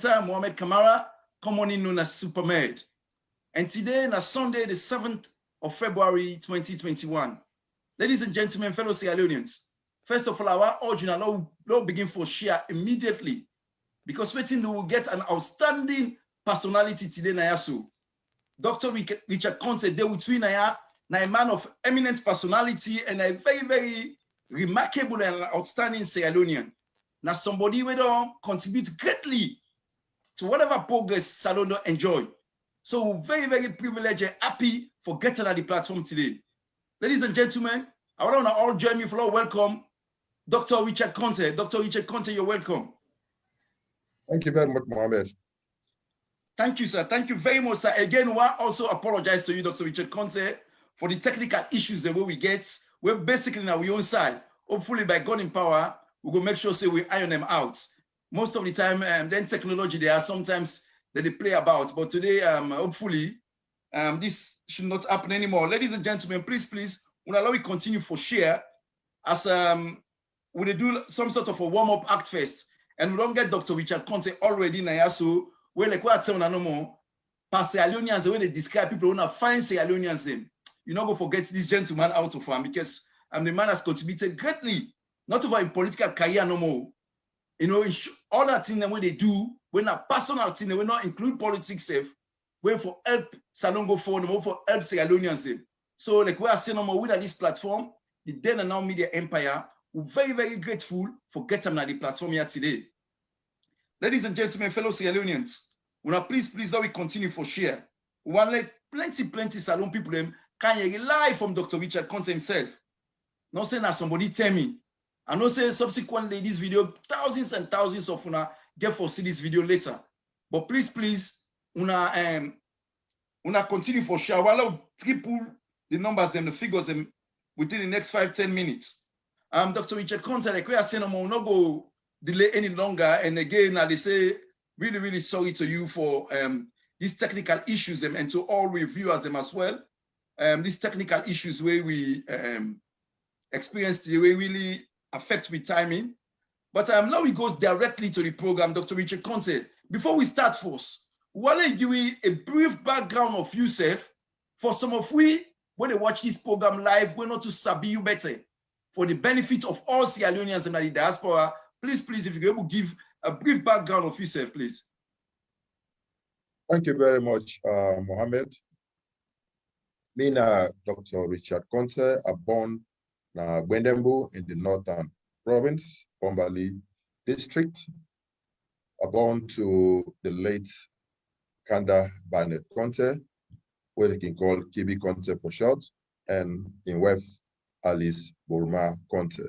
presenter, Mohamed Kamara, commonly known as Supermed. And today, on Sunday, the 7th of February, 2021. Ladies and gentlemen, fellow Sierra Leoneans, first of all, our original law begin for share immediately because waiting we will get an outstanding personality today, Nayasu. Dr. Richard Konteh, there with me, Naya, a man of eminent personality and a very, very remarkable and outstanding Sierra Leonean. Now, somebody who don't contribute greatly to whatever progress Salon enjoy. So we're very, very privileged and happy for getting at the platform today. Ladies and gentlemen, I want to all join me for a welcome Dr. Richard Konteh. Dr. Richard Konteh, you're welcome. Thank you very much, Mohammed. Thank you, sir. Thank you very much, sir. Again, we also apologize to you, Dr. Richard Konteh, for the technical issues that we get. We're basically on our own side. Hopefully, by God in power, we're going to make sure we iron them out. Most of the time, then technology, they are sometimes that they play about. But today, hopefully, this should not happen anymore. Ladies and gentlemen, please, we'll allow we continue for share as we do some sort of a warm-up act first. And we don't get Dr. Richard Konteh already now. So we're like, what tell no more? Past Sierra Leoneans, the way they describe people who want to find Sierra Leoneans them. You not go forget this gentleman out of him because the man has contributed greatly, not over in political career no more. You know, all that thing that when they do, when a personal thing, they will not include politics safe, when for help Salon go forward, for help Sierra Leoneans. So like we are saying no more with this platform, the then and now media empire, we're very, very grateful for getting on the platform here today. Ladies and gentlemen, fellow Sierra Leoneans, please let we continue for share. We want like plenty Salon people them can hear live from Dr. Richard Konteh himself. Not saying that somebody tell me. I know say subsequently this video, thousands and thousands of una get for see this video later. But please, una continue for share. While triple the numbers and the figures them within the next 5-10 minutes. Dr. Richard Konteh, like we are saying, we'll not go delay any longer. And again, they say really, really sorry to you for these technical issues and to all reviewers them as well. These technical issues where we experienced the way really affect with timing. But now we go directly to the program, Dr. Richard Konteh. Before we start first, while I give you a brief background of yourself, for some of we, when they watch this program live, we're not to sabi you better. For the benefit of all Sierra Leoneans and the diaspora, please, if you're able to give a brief background of yourself, please. Thank you very much, Mohammed. Me na Dr. Richard Konteh, born na Gwendembu in the Northern Province, Bombali District. Born to the late Kanda Barnett Konteh, where they can call Kibi Konteh for short, and in wife Alice Burma Konteh.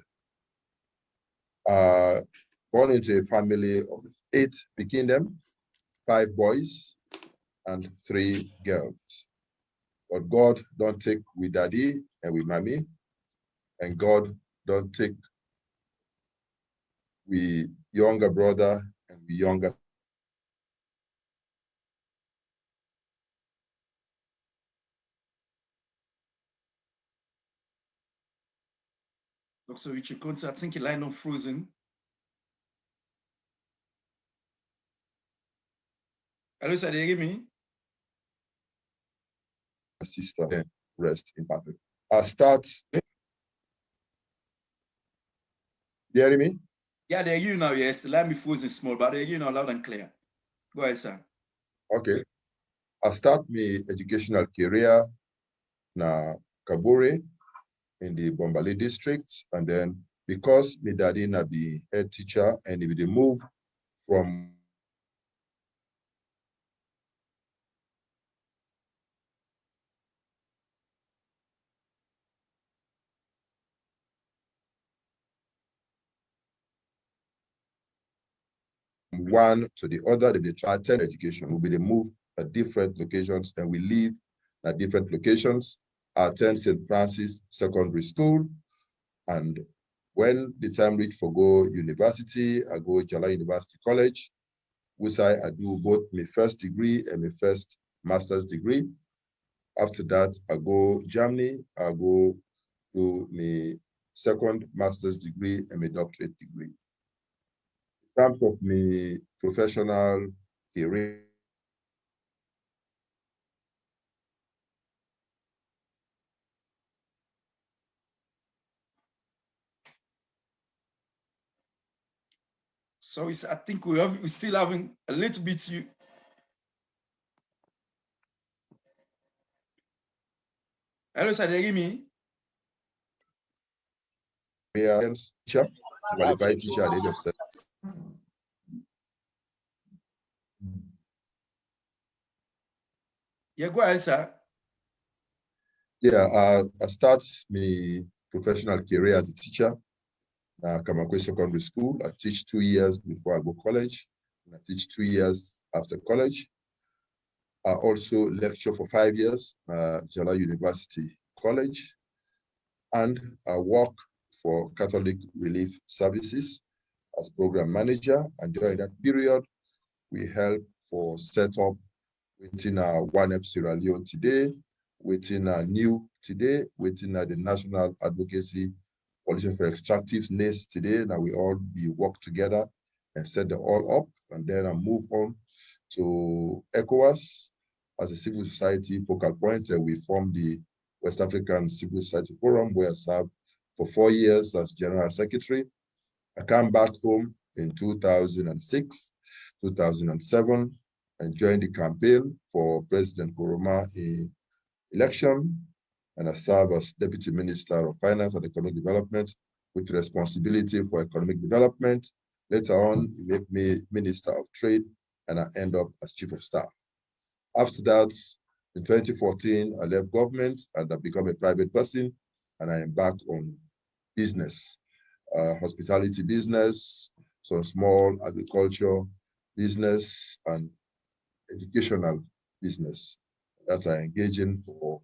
Born into a family of 8 Pikindem, 5 boys and 3 girls. But God don't take with daddy and with mommy, and God don't take with younger brother and with younger. Dr. Richard Konteh, I think your line not frozen. Hello, sir, do you hear me? Sister, rest in perfect. I'll start. You hearing me? Yeah, they hear you now, yes. The line be frozen small, but they hear you now loud and clear. Go ahead, sir. Okay. I'll start my educational career na Kabure in the Bombali district, and then because my daddy na be head teacher and if they move from one to the other, they try 10 education. Will be they move at different locations and we live at different locations. I attend St. Francis Secondary School, and when the time reached for go university, I go Jala University College, which I do both my first degree and my first master's degree. After that, I go Germany, I go to my second master's degree and my doctorate degree. In terms of my professional career. So I think we're still having a little bit. Hello, sir, do you hear me? Teacher, qualified teacher at the age of 7. Yeah, go ahead, sir. Yeah, I start my professional career as a teacher. Kamakwe Secondary School. I teach 2 years before I go college. And I teach 2 years after college. I also lecture for 5 years at Jala University College. And I work for Catholic Relief Services as program manager. And during that period, we help for set up within our ONEP Sierra Leone today, within our new today, within the National Advocacy Coalition for Extractives NACE today. Now we all work together and set them all up, and then I move on to ECOWAS as a civil society focal point. We formed the West African Civil Society Forum, where I served for 4 years as General Secretary. I came back home in 2006, 2007, and joined the campaign for President Koroma in election. And I serve as Deputy Minister of Finance and Economic Development with responsibility for economic development. Later on, he made me Minister of Trade, and I end up as Chief of Staff. After that, in 2014, I left government and I became a private person, and I embarked on business, hospitality business, some small agriculture business, and educational business that I engage in for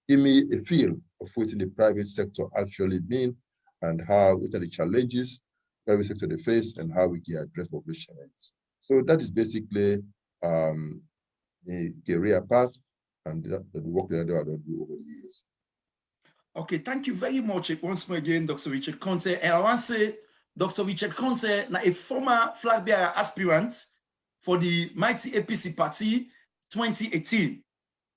give me a feel of what in the private sector actually mean and how, what are the challenges private sector they face and how we can address those challenges. So that is basically the career path and the work that I do over the years. Okay, thank you very much once more again, Dr. Richard Konteh. And I want to say, Dr. Richard Konteh, now a former flag bearer aspirant for the mighty APC party 2018.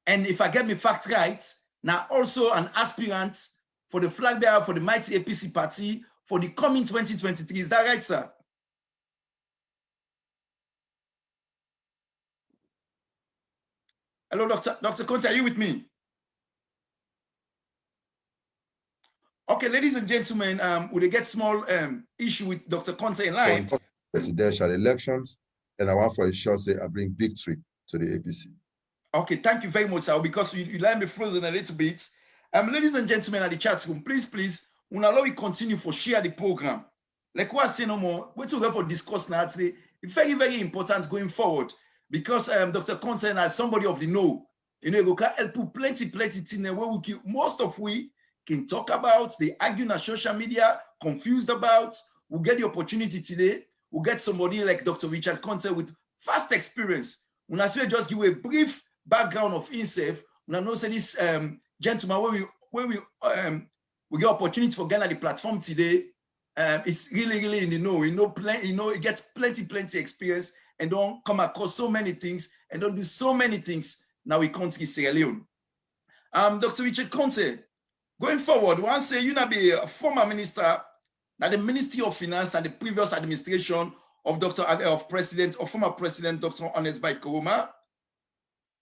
And if I get my facts right, now also an aspirant for the flag bearer for the mighty APC party for the coming 2023. Is that right, sir? Hello, Dr. Konteh, are you with me? Okay, ladies and gentlemen, we get small issue with Dr. Konteh in line. Presidential elections, and I want for a short say I bring victory to the APC. Okay, thank you very much, sir, because you let me frozen a little bit. Ladies and gentlemen at the chat room, please, allow we continue for share the program. Like what I say no more, what we for discuss now today, very, very important going forward, because Dr. Konteh as somebody of the know, you can help plenty things where we can, most of we can talk about, they argue on social media, confused about. We'll get the opportunity today. We'll get somebody like Dr. Richard Konteh with vast experience. When I say just give a brief background of himself, when I know say this gentleman when we get opportunity for Ghana the platform today, it's really in the know. He gets plenty experience and don't come across so many things and don't do so many things now in country Sierra Leone. Dr. Richard Konteh, going forward, one say you now be a former minister at the Ministry of Finance and the previous administration of former President Dr. Ernest Bai Koroma.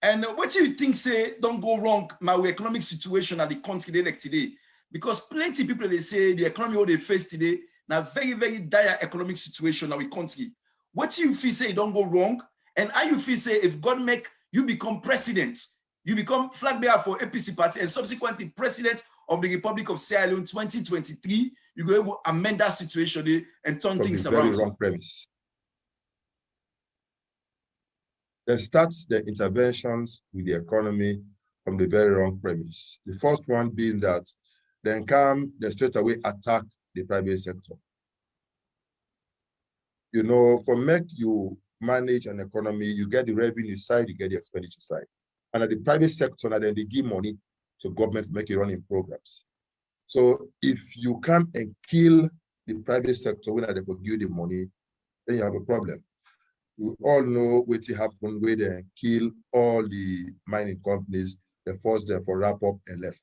And what do you think say don't go wrong my economic situation at the country like today? Because plenty of people they say the economy what they face today now very dire economic situation in our country. What do you feel say don't go wrong? And how you feel say if God make you become president, you become flag bearer for APC party and subsequently president of the Republic of Sierra Leone 2023, you go able to amend that situation and turn things around. Very wrong premise. They start the interventions with the economy from the very wrong premise. The first one being that they straight away attack the private sector. You know, for make you manage an economy, you get the revenue side, you get the expenditure side. And at the private sector, then they give money to government to make it running programs. So if you come and kill the private sector when they forgive the money, then you have a problem. We all know what happened where they kill all the mining companies, they forced them for wrap up and left.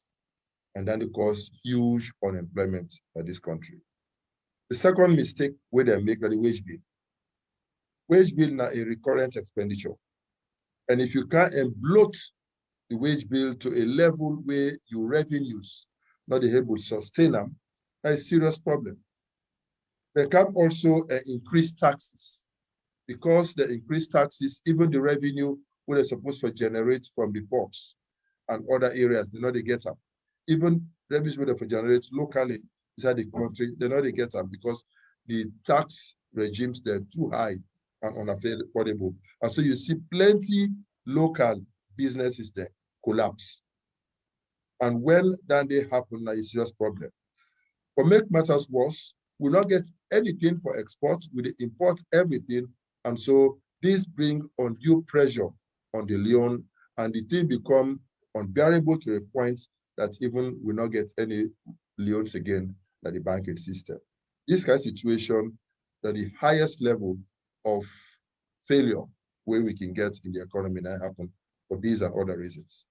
And then they caused huge unemployment in this country. The second mistake where they make is the wage bill. Wage bill is a recurrent expenditure. And if you can't bloat the wage bill to a level where your revenues not able to sustain them, that's a serious problem. They can also increase taxes. Because the increased taxes, even the revenue what they're supposed to generate from the ports and other areas, they know they get them. Even revenues what they generate locally inside the country, they know they get them because the tax regimes, they're too high and unaffordable. And so you see plenty local businesses there collapse. And when that they happen, that's a serious problem. But make matters worse, we not get anything for export, we import everything. And so this brings undue pressure on the loan, and the thing become unbearable to the point that even we not get any loans again at the banking system. This kind of situation that the highest level of failure where we can get in the economy now happen for these and other reasons.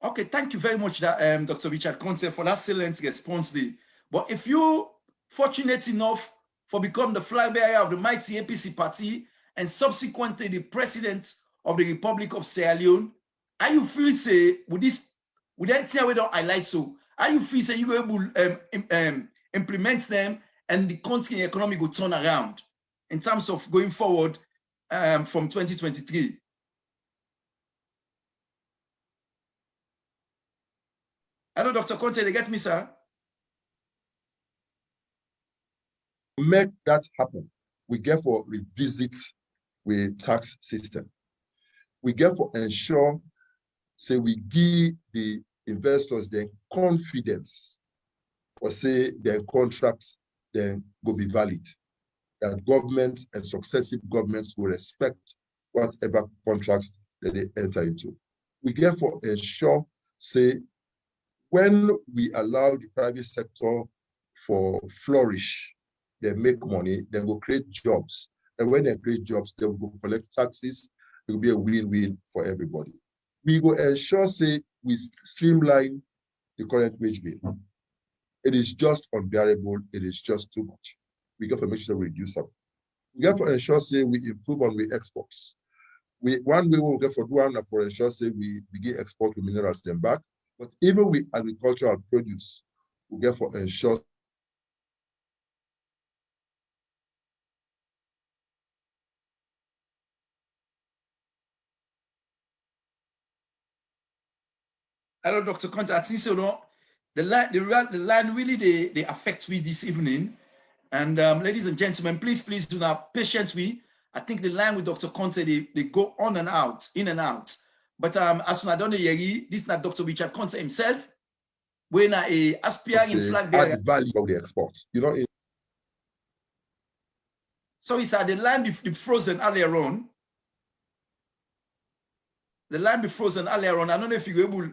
Okay, thank you very much, Dr. Richard Konteh, for that salient response there. But if you fortunate enough for become the flag bearer of the mighty APC party and subsequently the president of the Republic of Sierra Leone, how you feel say with that thing we don't highlight so? How you feel say you go able implement them and the country economy will turn around in terms of going forward from 2023? Hello, Dr. Konteh, they get me, sir? To make that happen, we therefore revisit with tax system. We therefore ensure, say we give the investors their confidence or say their contracts then go be valid, that governments and successive governments will respect whatever contracts that they enter into. We therefore ensure, say, when we allow the private sector for flourish, they make money, they will create jobs. And when they create jobs, they will collect taxes. It will be a win-win for everybody. We will ensure, say, we streamline the current wage bill. It is just unbearable. It is just too much. We got to make sure we reduce them. We got to ensure, say, we improve on the exports. One way we'll get for doing for ensure, say, we begin export with minerals then back. But even with agricultural produce, we get for ensure Hello, Dr. Konteh. I think so. No, the line really they affect me this evening. And ladies and gentlemen, please do not patience with. I think the line with Dr. Konteh, they go on and out, in and out. But as soon as I don't hear this is not Dr. Richard Konteh himself. When I aspiring flag bearer, add value of the export. You know. So it's the line be frozen earlier on. The line be frozen earlier on. I don't know if you're able.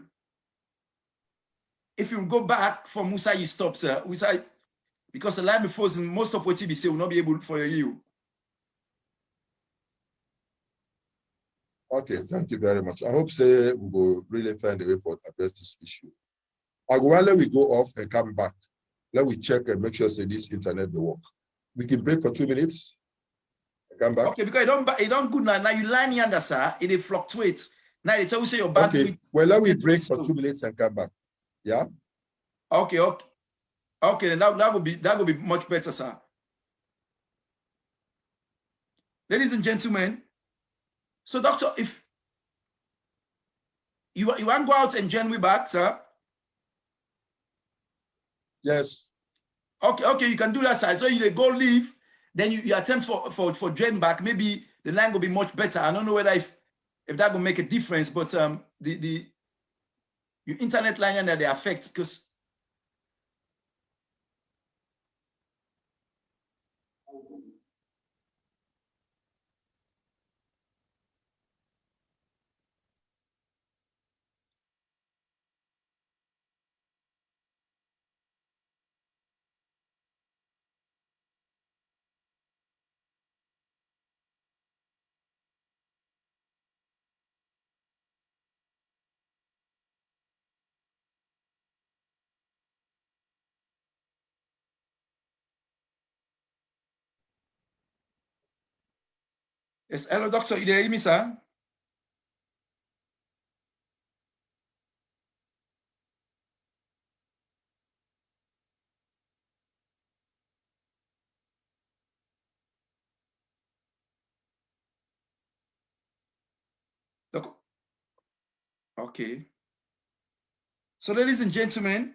If you go back from Musa, you stop, sir. Musa, because the line be frozen, most of what you say will not be able for you. Okay, thank you very much. I hope say we will really find a way for to address this issue. Let we go off and come back. Let we check and make sure say this internet will work. We can break for 2 minutes. Come back. Okay, because it don't good now. Now you line here, sir. It fluctuates. Now they tell you say your bandwidth. Okay. Well, let we break for 2 minutes and come back. Yeah. Okay. Okay. Then that would be much better, sir. Ladies and gentlemen, so doctor, if you want to go out and join me back, sir. Yes. Okay, you can do that, sir. So you go leave, then you attempt for join back. Maybe the line will be much better. I don't know whether if that will make a difference, but your internet line and that they affect because. Yes, hello, doctor. You hear me, sir? Okay. So, ladies and gentlemen,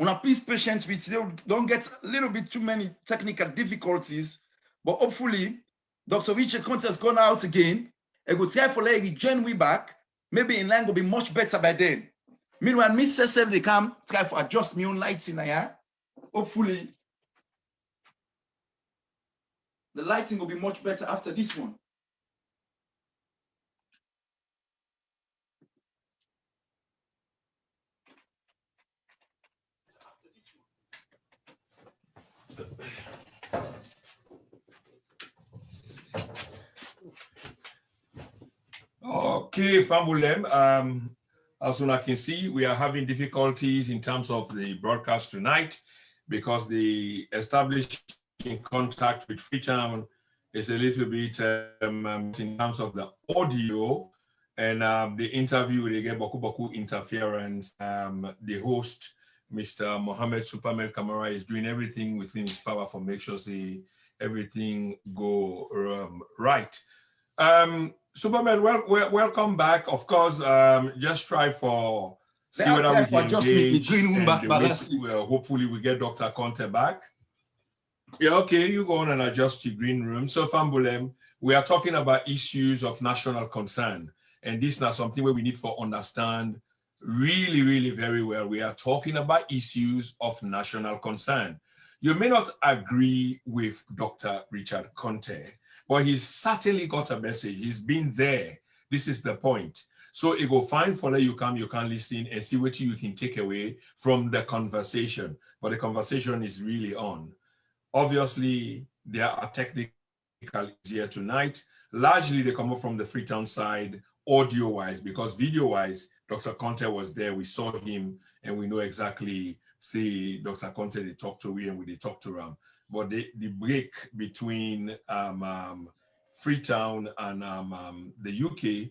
una please patience with don't get a little bit too many technical difficulties, but hopefully, Dr. Richard Konteh has gone out again. I go try for like join we back. Maybe in line will be much better by then. Meanwhile, Miss Cecil they come try for adjust me own lights in here. Hopefully, the lighting will be much better after this one. Okay, Fambulem, as soon as I can see, we are having difficulties in terms of the broadcast tonight because the establishing contact with Freetown is a little bit in terms of the audio and the interview, they get Boku interference. The host, Mr. Mohammed Superman Kamara, is doing everything within his power for make sure everything go right. Superman, welcome back. Of course, just try for see whether we can engage. Hopefully, we get Dr. Konteh back. Yeah, okay, you go on and adjust your green room. So, Fambulem, we are talking about issues of national concern, and this is not something where we need to understand really, really very well. We are talking about issues of national concern. You may not agree with Dr. Richard Konteh, but he's certainly got a message. He's been there. This is the point. So it go fine for you can listen and see what you can take away from the conversation. But the conversation is really on. Obviously, there are technical here tonight. Largely, they come up from the Freetown side, audio-wise, because video-wise, Dr. Konteh was there. We saw him, and we know exactly, see Dr. Konteh, they talk to him, we talk to him. But the break between Freetown and the UK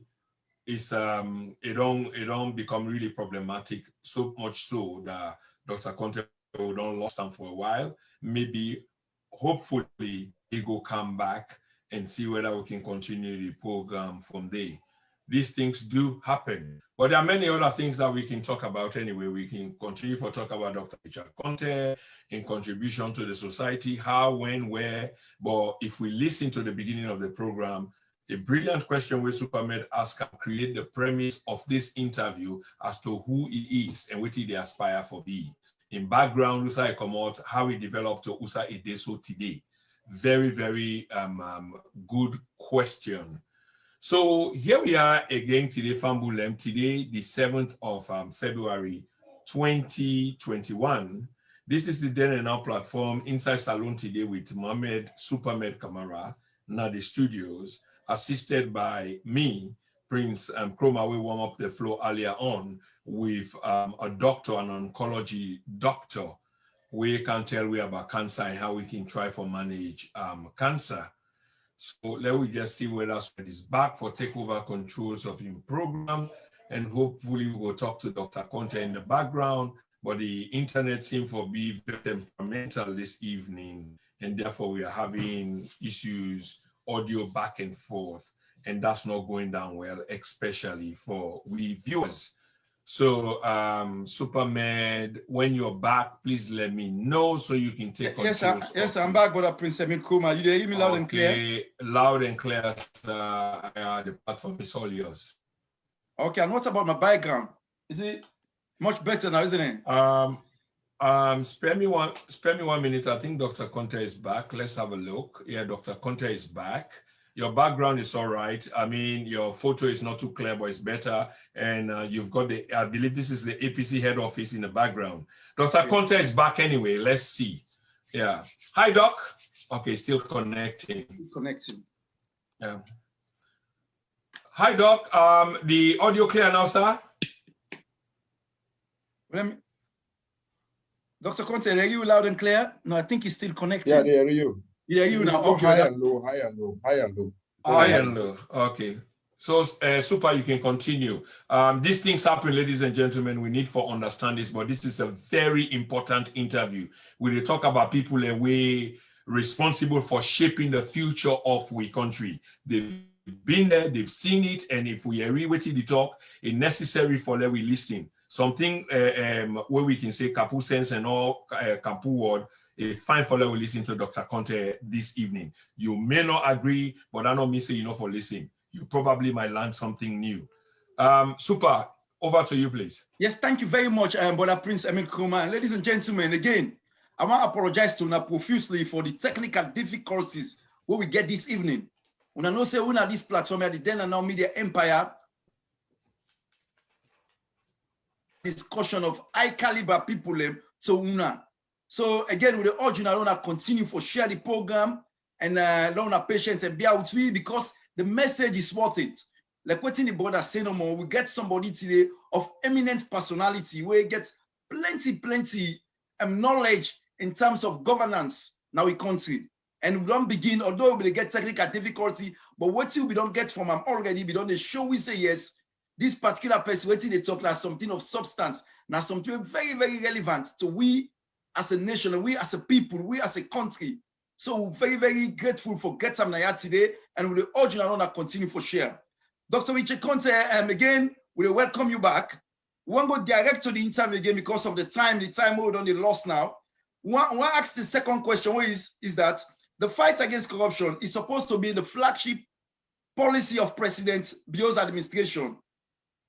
is it don't become really problematic, so much so that Dr. Konteh don't lost time for a while. Maybe, hopefully, he will come back and see whether we can continue the program from there. These things do happen, but there are many other things that we can talk about anyway. We can continue to talk about Dr. Richard Konteh in contribution to the society, how, when, where. But if we listen to the beginning of the program, a brilliant question where Supermed asked create the premise of this interview as to who he is and what he aspire for be. In background, Usa come out, how he developed to Usa Ideso today. Very, very good question. So here we are again today, Fambulem, today, the 7th of February, 2021. This is the Then and Now platform inside Salon today with Mohammed Supermed Kamara, now the studios, assisted by me, Prince Chroma. We warm up the floor earlier on with a doctor, an oncology doctor. We can tell we about cancer and how we can try for manage cancer. So let me just see whether Fred is back for takeover controls of his program, and hopefully we will talk to Dr. Konteh in the background, but the internet seems to be very temperamental this evening, and therefore we are having issues, audio back and forth, and that's not going down well, especially for we viewers. So, Supermed, when you're back, please let me know so you can take control. Yes, I'm back, Brother Prince Emil Kuma. You hear me loud and clear? Loud and clear. The platform is all yours. Okay, and what about my background? Is it much better now, isn't it? Spare me one minute. I think Dr. Konteh is back. Let's have a look. Yeah, Dr. Konteh is back. Your background is all right. I mean, your photo is not too clear, but it's better. And you've got the, I believe this is the APC head office in the background. Dr. Konteh is back anyway. Let's see. Yeah. Hi, Doc. Okay, still connecting. Connecting. Yeah. Hi, Doc. The audio clear now, sir? Dr. Konteh, are you loud and clear? No, I think he's still connecting. Yeah, they hear you. Yeah, you now. Okay, high and low. Okay. So, Super, you can continue. These things happen, ladies and gentlemen. We need for understand this, but this is a very important interview. We talk about people away responsible for shaping the future of we country. They've been there, they've seen it, and if we are waiting to talk, it's necessary for them we listen. Something where we can say Kapu sense and all Kapu word. It's fine for them to listen to Dr. Konteh this evening. You may not agree, but I don't mean say you know for listening. You probably might learn something new. Super, over to you, please. Yes, thank you very much, Brother Prince Emil Kuma. And ladies and gentlemen, again, I want to apologize to Una profusely for the technical difficulties where we get this evening. Una know say una this platform at the then and now media empire discussion of high caliber people to una. So again, with the urge you now continue for share the program and learn our patience and bear with me because the message is worth it. Like what in the brother say no more, we get somebody today of eminent personality where get plenty knowledge in terms of governance now in country. And we don't begin, although we get technical difficulty, but what we don't get from him already, we don't show we say yes, this particular person, what they talk like something of substance, now something very, very relevant to we as a nation, we as a people, we as a country. So very, very grateful for get some Naya today, and we urge you to continue for share. Dr. Richard Konteh, again, we welcome you back. We won't go direct to the interview again because of the time we don't lost now. One ask the second question is that the fight against corruption is supposed to be the flagship policy of President Bio's administration.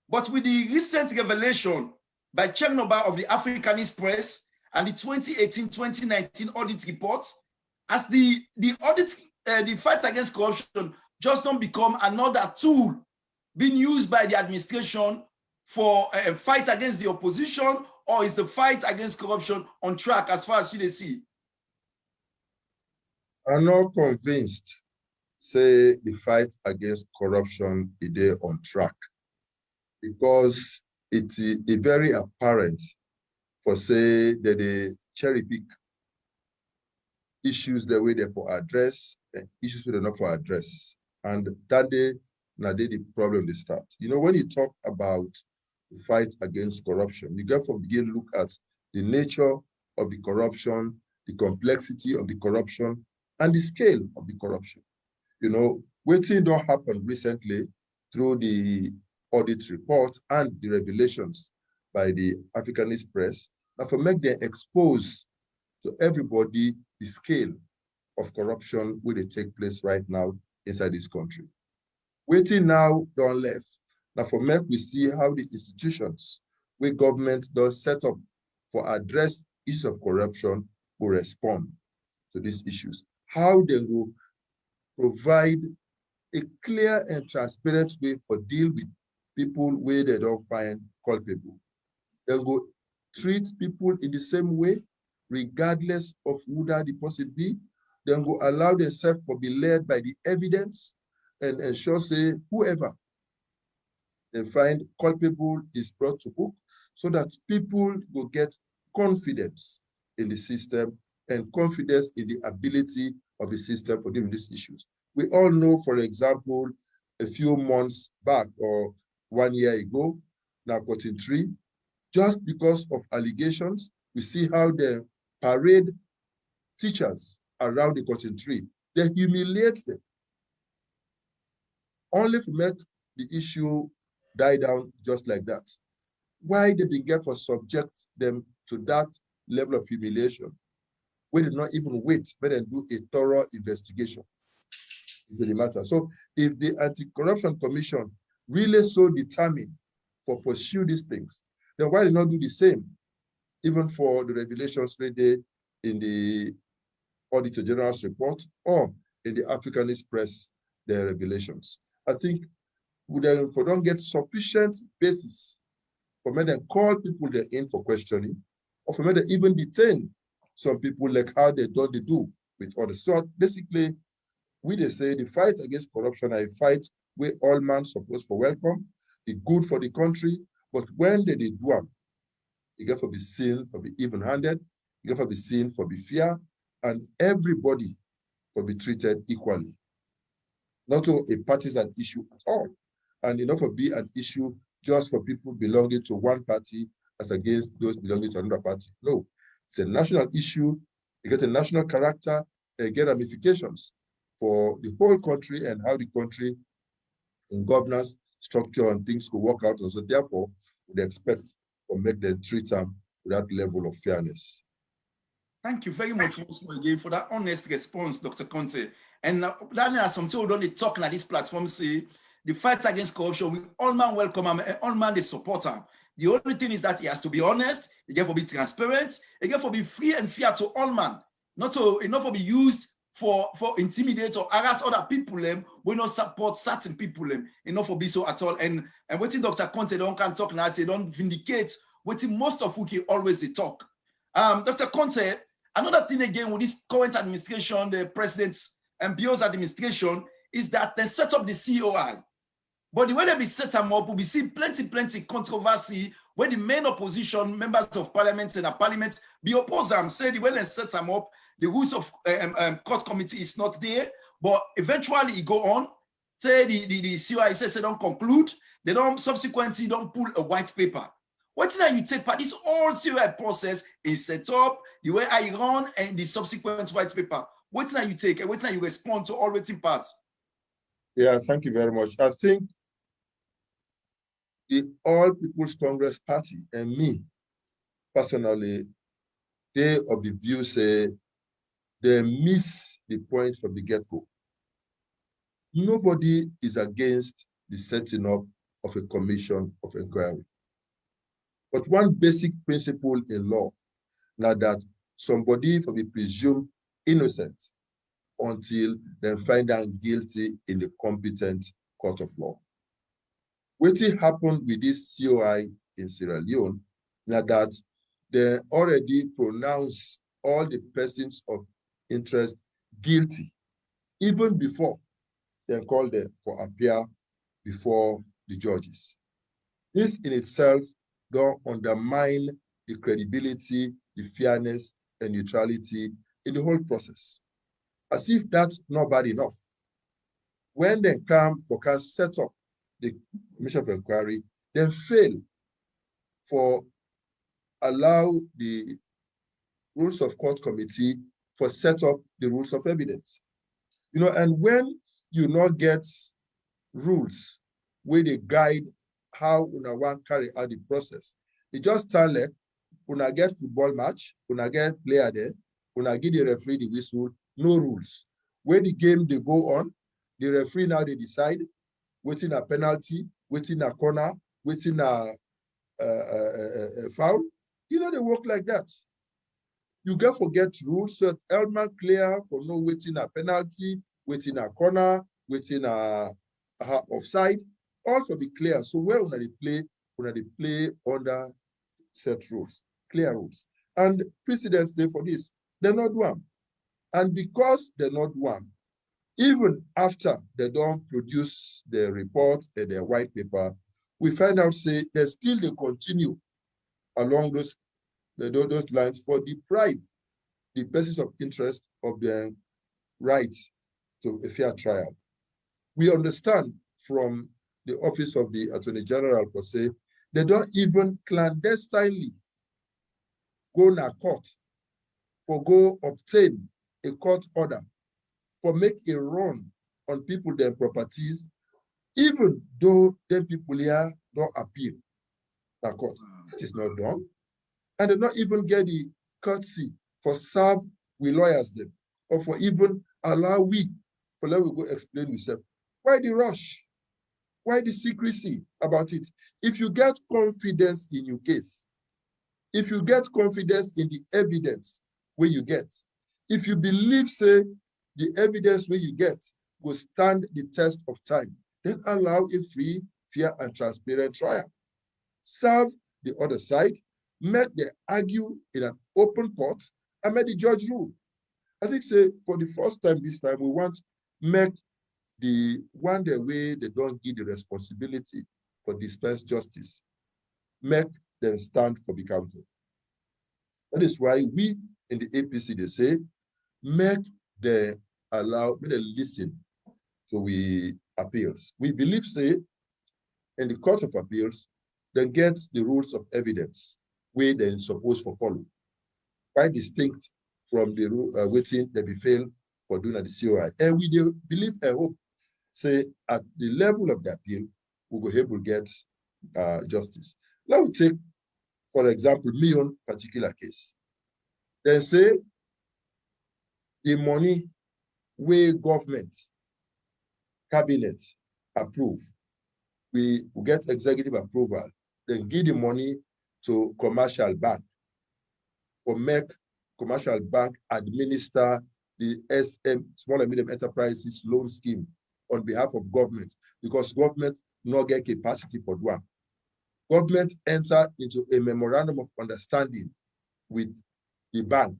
But with the recent revelation by Chernobyl of the Africanist press and the 2018-2019 audit report, as the fight against corruption just don't become another tool being used by the administration for a fight against the opposition, or is the fight against corruption on track as far as you see? I'm not convinced, say the fight against corruption is on track, because it is very apparent for say that they cherry pick issues the way they for address and issues they not for address. And that day, now the problem they start. You know, when you talk about the fight against corruption, you got to begin to look at the nature of the corruption, the complexity of the corruption, and the scale of the corruption. You know, waiting don't happen recently through the audit report and the revelations by the Africanist press, and for make them expose to everybody the scale of corruption where they take place right now inside this country. Waiting now don't left. Now for make we see how the institutions where government does set up for address issues of corruption will respond to these issues. How they will provide a clear and transparent way for deal with people where they don't find culpable. They will treat people in the same way, regardless of who that the person be. They will allow themselves to be led by the evidence and ensure say whoever they find culpable is brought to book, so that people will get confidence in the system and confidence in the ability of the system for dealing with these issues. We all know, for example, a few months back or 1 year ago, now Cotton Tree, just because of allegations, we see how they parade teachers around the Cotton Tree. They humiliate them, only to make the issue die down just like that. Why did they get for subject them to that level of humiliation? We did not even wait, but then do a thorough investigation into the matter. So if the Anti-Corruption Commission really so determined for pursue these things, then why did not do the same, even for the revelations made in the Auditor General's report or in the Africanist press, their revelations? I think we don't get sufficient basis for me to call people there in for questioning, or for me to even detain some people like how they do with others. So basically, they say the fight against corruption is a fight where all men supposed for welcome, it's good for the country, but when they do them, you get to be seen for be even-handed, you get to be seen for be fair, and everybody for be treated equally. Not a partisan issue at all. And it not for be an issue just for people belonging to one party as against those belonging to another party. No, it's a national issue. You get a national character, get ramifications for the whole country and how the country in governance, structure, and things could work out. And so therefore, we expect or make them treat them with that level of fairness. Thank you very much once more again for that honest response, Dr. Konteh. And Daniel, as some people don't talk like this platform say, the fight against corruption, we all man welcome him and all man they support him. The only thing is that he has to be honest, he get to be transparent, he get to be free and fair to all man, not to be used for intimidate or harass other people we not support certain people enough for be so at all. And what Dr. Konteh don't can talk now, they don't vindicate what most of who always they talk. Dr. Konteh, another thing again with this current administration, the President and Bio's administration, is that they set up the COI. But the way they be set them up, we see plenty controversy where the main opposition, members of parliament and parliament, be opposed them, say the way they set them up, the rules of court committee is not there, but eventually it go on, say the COI says they don't conclude, they don't subsequently don't pull a white paper. What now you take part? This whole COI process is set up, the way I run and the subsequent white paper. What now you take and what now you respond to all waiting pass? Yeah, thank you very much. I think the All People's Congress Party and me, personally, they of the view say they miss the point from the get-go. Nobody is against the setting up of a commission of inquiry. But one basic principle in law, now that somebody will be presumed innocent until they find them guilty in the competent court of law. What happened with this COI in Sierra Leone, now that they already pronounced all the persons of interest guilty, even before they called them for appear before the judges. This in itself don't undermine the credibility, the fairness, and neutrality in the whole process. As if that's not bad enough. When they come for can set up the commission of inquiry, then fail for allow the rules of court committee for set up the rules of evidence. And when you not get rules where they guide how una want carry out the process, it just tell like una get football match, una get player there, una give the referee the whistle, no rules. Where the game they go on, the referee now they decide waiting a penalty, waiting a corner, waiting a foul. They work like that. You get forget rules, so element clear for no waiting a penalty, waiting a corner, waiting a offside, all for be clear. So where when they play under set rules, clear rules. And precedents day for this, they're not one. And because they're not one, even after they don't produce their report and their white paper, we find out say they continue along those lines for deprive the persons of interest of their right to a fair trial. We understand from the office of the Attorney General for say they don't even clandestinely go to court for go obtain a court order for make a run on people their properties, even though them people here don't appeal to court. That is not done. And they not even get the courtesy for serve we lawyers them, or for even allow we, for let we go explain ourselves. Why the rush? Why the secrecy about it? If you get confidence in your case, if you get confidence in the evidence where you get, if you believe, say, the evidence where you get will stand the test of time, then allow a free, fair, and transparent trial. Serve the other side, make them argue in an open court, and make the judge rule. I think, say, for the first time this time, we want to make the one the way they don't give the responsibility for dispense justice, make them stand for the counted. That is why we in the APC, they say, make the allow, may they listen to we appeals. We believe, say, in the Court of Appeals, then get the rules of evidence where they're supposed to follow, quite distinct from the waiting they be failed for doing at the COI. And we do believe and hope, say, at the level of the appeal, we will be able to get justice. Let me take, for example, my own particular case. They say the money where government, cabinet approve, we will get executive approval, then give the money to commercial bank or make commercial bank administer the small and medium enterprises loan scheme on behalf of government, because government not get capacity for one. Government enter into a memorandum of understanding with the bank.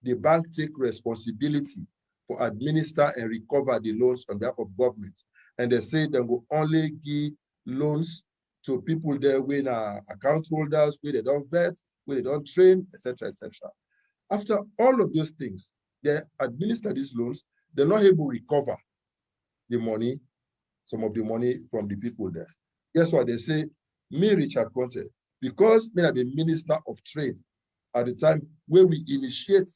The bank take responsibility for administer and recover the loans on behalf of government. And they say they will only give loans to people there when account holders, where they don't vet, where they don't train, etc., etc. After all of those things, they administer these loans, they're not able to recover the money, some of the money from the people there. Guess what they say? Me, Richard Konteh, because me have been Minister of Trade at the time where we initiate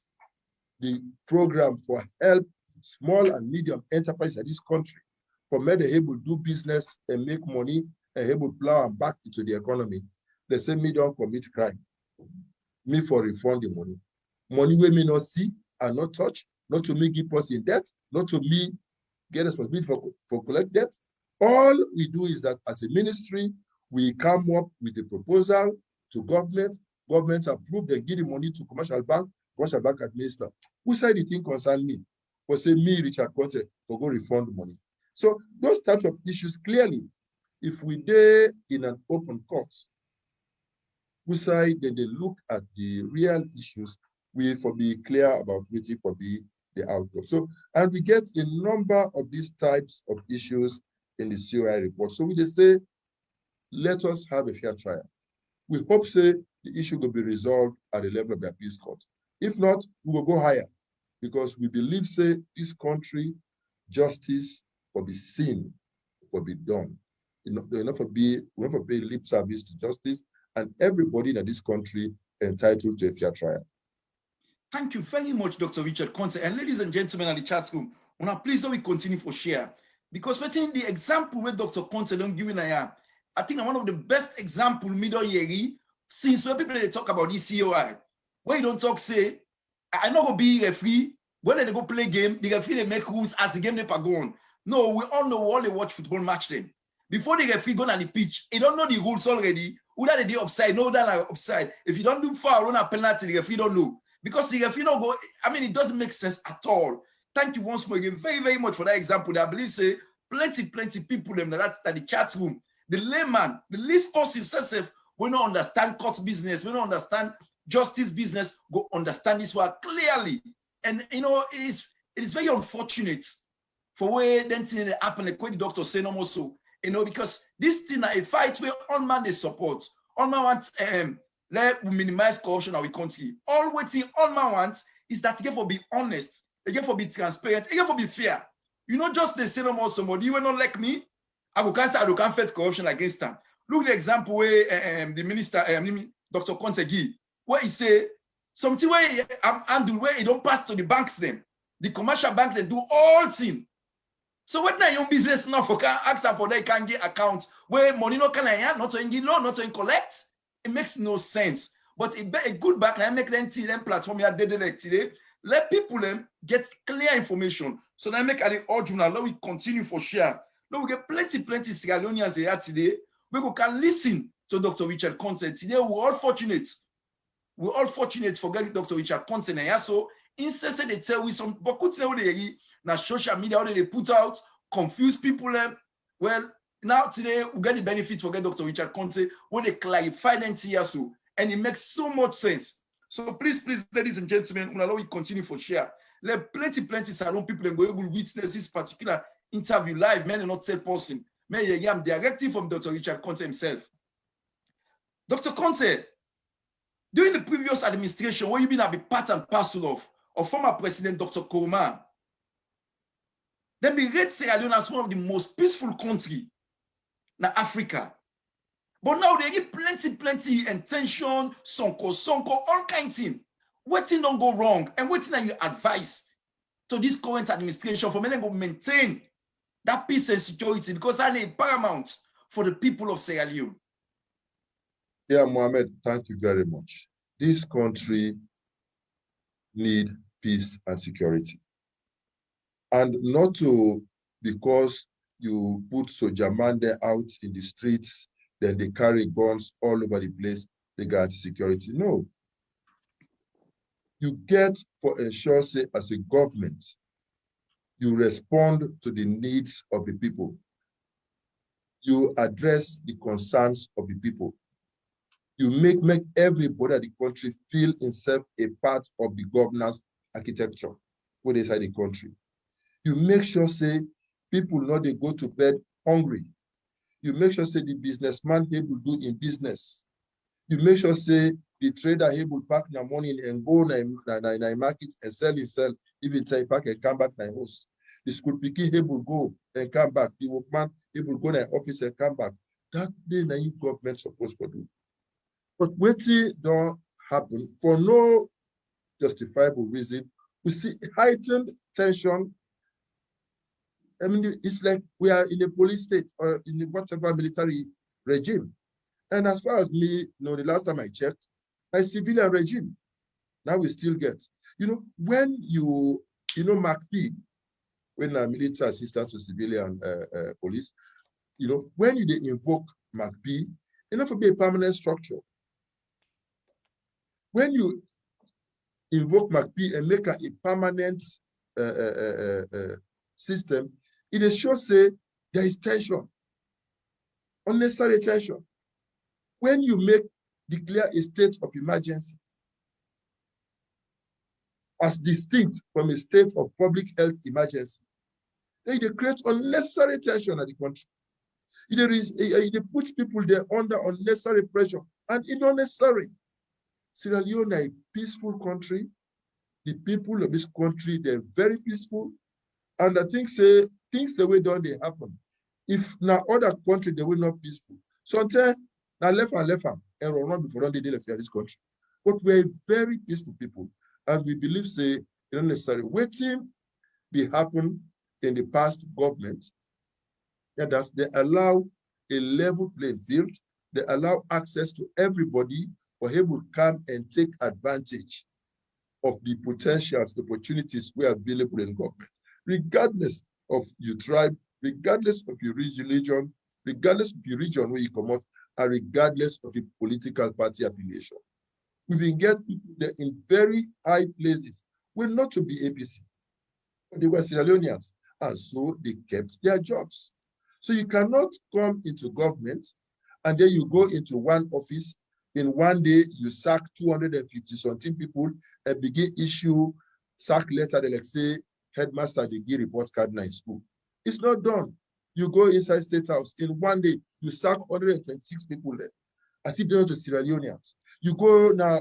the program for help small and medium enterprises in this country, for me they able to do business and make money and able to plow and back into the economy. They say me don't commit crime. Me for refund the money. Money we may not see and not touch, not to me give us in debt, not to me get responsibility for collect debt. All we do is that as a ministry, we come up with a proposal to government, government approve, then give the money to commercial bank administer. Who said the thing concern me? For say me, Richard Konteh, for go refund money. So those types of issues, clearly, if we dare in an open court, we say then they look at the real issues, we for be clear about waiting for the outcome. So, and we get a number of these types of issues in the COI report. So we just say, let us have a fair trial. We hope, say, the issue will be resolved at the level of the appeals court. If not, we will go higher, because we believe, say, this country, justice will be seen, will be done. Enough of pay lip service to justice, and everybody in this country entitled to a fair trial. Thank you very much, Dr. Richard Konteh. And ladies and gentlemen at the chat room, please don't we continue for share. Because within the example where Dr. Konteh don't give in I think one of the best example middle year since when people they talk about this COI, where you don't talk, say, I not go be referee, when they go play game, the referee they make rules as the game never go on. No, we all know all they watch football match them. Before the referee go on the pitch, they don't know the rules already. Whether they offside, no that are offside. If you don't do foul, on a penalty, the referee don't know. Because the referee don't go, I mean, it doesn't make sense at all. Thank you once more again, very, very much for that example. I believe, say, plenty people in that the chat room, the layman, the least person itself, we don't understand court business, we don't understand justice business, go understand this one clearly. And, you know, it is very unfortunate for where then thing happen, like what the doctor say no more so, you know, because this thing a fight where all man they support, all man wants let we minimize corruption in our country. All waiting all man wants is that again for be honest, again for be transparent, again for be fair. You know, just they say no more somebody, you will not like me, I will cancel, I will can't fight corruption against them. Look the example where the minister, Dr. Konteh give, where he say something where handle where he don't pass to the banks then. The commercial bank they do all things. So what now your business now for can ask for they can get accounts where money no can not to get loan, not to collect. It makes no sense. But a good back now make them see them platform here today. Let people get clear information. So now make the original. Let we continue for share. Now we get plenty Sierra Leoneans here today. We can listen to Dr. Richard Konteh today. We're all fortunate. We're all fortunate for getting Dr. Richard Konteh. Yeah, so incessant they tell we some but now social media they put out, confuse people. Well, now today we get the benefit for get Dr. Richard Konteh when they clarify them here so, and it makes so much sense. So please, ladies and gentlemen, we allow we continue for share. Let plenty salon people go able to witness this particular interview live. May not tell person. May I am directly from Dr. Richard Konteh himself. Dr. Konteh, during the previous administration, where you been a part and parcel of former President Dr. Kouma, Then we rate Sierra Leone as one of the most peaceful countries in Africa. But now they get plenty and tension, sonko, all kinds of things. What thing don't go wrong? And what thing are you advise to this current administration for them to maintain that peace and security, because that is paramount for the people of Sierra Leone? Yeah, Mohammed, thank you very much. This country needs peace and security. And not to, because you put Sojamande out in the streets, then they carry guns all over the place, they guarantee security. No. You get for ensure, say, as a government, you respond to the needs of the people. You address the concerns of the people. You make everybody in the country feel himself a part of the governance architecture where they inside the country. You make sure, say, people know they go to bed hungry. You make sure, say, the businessman able do in business. You make sure, say, the trader able pack in the morning and go in the market and sell, even say pack and come back to the house. The school picky able go and come back. The workman able go to the office and come back. That day, the government supposed to do. But waiting don't happen for no justifiable reason. We see heightened tension. I mean, it's like we are in a police state or in whatever military regime. And as far as me, the last time I checked, a civilian regime. Now we still get, when Mark P, when a military assistant to civilian police, when they invoke Mark P, enough to be a permanent structure. When you invoke Mark P and make a permanent system, it is sure say there is tension, unnecessary tension. When you declare a state of emergency as distinct from a state of public health emergency, then they create unnecessary tension at the country. They put people there under unnecessary pressure and unnecessary. Sierra Leone is a peaceful country. The people of this country, they're very peaceful. And I think say things the way done they happen. If now other country they will not peaceful. Sometimes now left and run before they left this country. But we're very peaceful people. And we believe say it's not necessary. Waiting be happen in the past government, that they allow a level playing field, they allow access to everybody for him to come and take advantage of the potentials, the opportunities we are available in government, regardless of your tribe, regardless of your religion, regardless of your region where you come out, and regardless of your political party affiliation. We've been getting people there in very high places, were not to be APC, but they were Sierra Leoneans, and so they kept their jobs. So you cannot come into government and then you go into one office, in one day you sack 250-something people and begin issue sack letter, like say, headmaster, they give report card in school. It's not done. You go inside State House, in one day, you sack 126 people there. As if they're not Sierra Leoneans. You go now,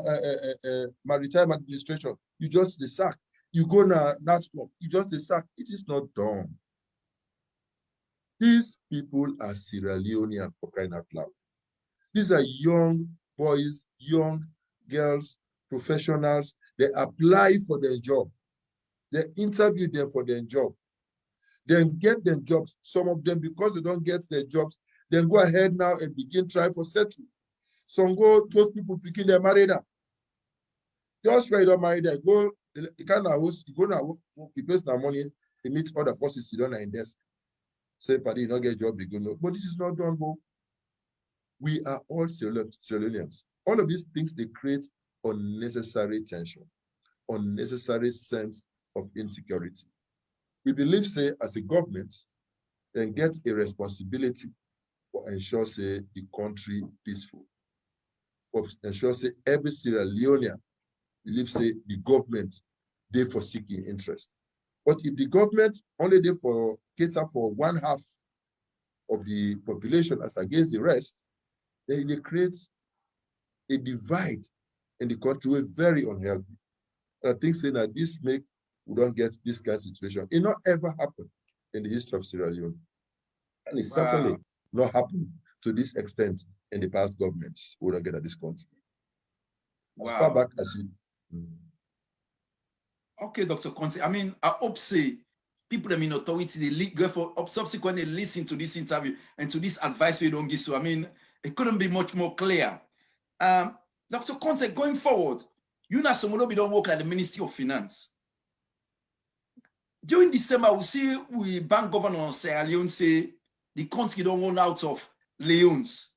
maritime administration, you just the sack. You go now, NATCOM, you just the sack. It is not done. These people are Sierra Leonean for crying out loud. These are young boys, young girls, professionals. They apply for their job. They interview them for their job. Then get them jobs. Some of them, because they don't get their jobs, then go ahead now and begin try for settle. Some go, those people picking their married up. Just where you don't marry them, go, you can't house, you go now, you place their money, you meet other persons you don't know in desk. Say, buddy, you don't get a job, you go no. But this is not done, bro. We are all Sierra Leoneans. All of these things, they create unnecessary tension, unnecessary sense of insecurity. We believe, say, as a government, then get a responsibility for ensure, say, the country peaceful. For ensure, say, every Sierra Leonean believe, say, the government, they for seeking interest. But if the government only they for cater for 1/2 of the population as against the rest, then it creates a divide in the country where very unhealthy. And I think saying that this we don't get this kind of situation. It not ever happen in the history of Sierra Leone. And it's certainly not happened to this extent in the past governments who don't get at this country. As far back as you. Okay, Dr. Konteh. I mean, I hope say people in authority, they go for subsequently listen to this interview and to this advice we don't give. So I mean, it couldn't be much more clear. Dr. Konteh, going forward, you know, Somolobi don't work at the Ministry of Finance. During December, we see we bank governor of Sierra Leone say the country don't run out of leons.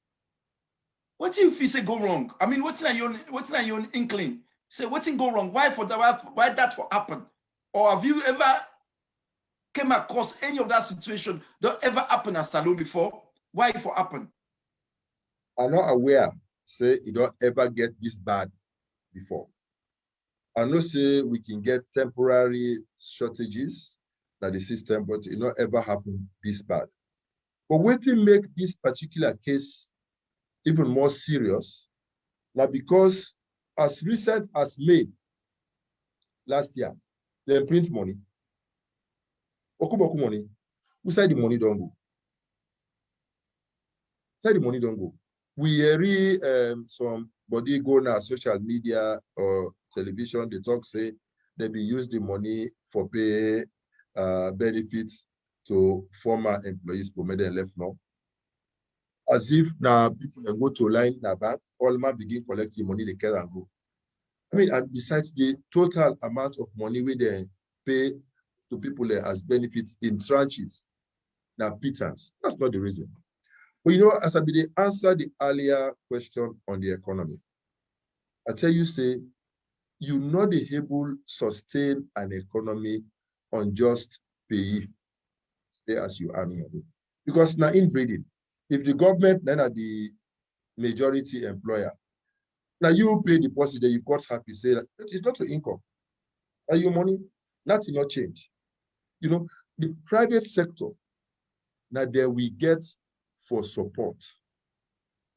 What if you say go wrong? I mean, what's your inkling? Say what's go wrong? Why that for happen? Or have you ever came across any of that situation that ever happened at Salone before? Why it for happen? I'm not aware. Say it don't ever get this bad before. I know say we can get temporary shortages in the system, but it not ever happen this bad. But what will make this particular case even more serious now, because as recent as May last year, they print money. Okuboku money. Who said the money don't go? Said the money don't go. We hear somebody go on social media or television, they talk say they be use the money for pay benefits to former employees who made them left now. As if now people that go to line in a bank, all man begin collecting money they care and go. I mean, and besides the total amount of money we they pay to people as benefits in tranches, now pittance. That's not the reason. But you know, as I be answer the earlier question on the economy, I tell you, say, you not able sustain an economy on just pay as you annually. Because now inbreeding, if the government then are the majority employer, now you pay deposit that you got happy, say that it's not your income. Are your money? Nothing not change. You know, the private sector, now there we get for support.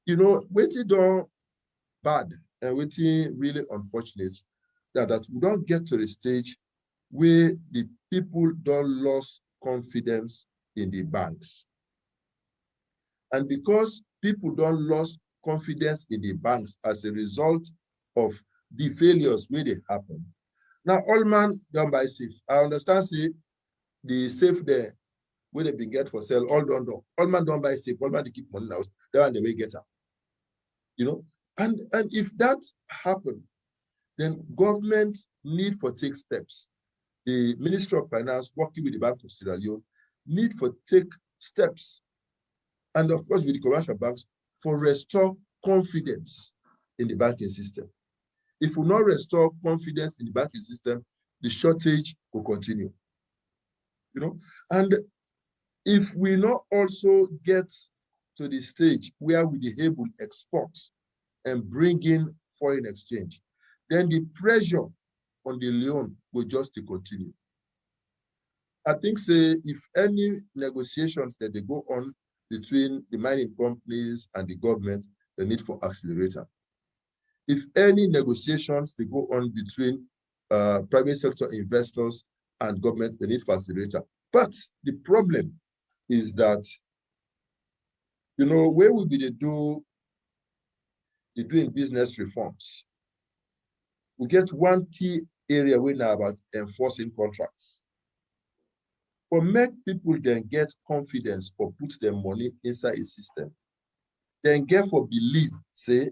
You know, waiting done bad and waiting really unfortunate that we don't get to the stage where the people don't lose confidence in the banks. And because people don't lose confidence in the banks as a result of the failures where they happen. Now, all man done by safe. I understand, say, the safe there, where they been get for sale, all done. All man done by safe, all man they keep money now, they're on the way get up. You know, and if that happen, then government need for take steps. The Ministry of Finance, working with the Bank of Sierra Leone, need for take steps. And of course, with the commercial banks, for restore confidence in the banking system. If we not restore confidence in the banking system, the shortage will continue. You know, and if we not also get to the stage where we be able to export and bring in foreign exchange, then the pressure on the loan will just continue. I think, say, if any negotiations that they go on between the mining companies and the government, the need for accelerator. If any negotiations they go on between private sector investors and government, the need for accelerator. But the problem is that, you know, where will be they doing business reforms? We get one key area we know about enforcing contracts. For make people then get confidence or put their money inside a system, then get for believe, say,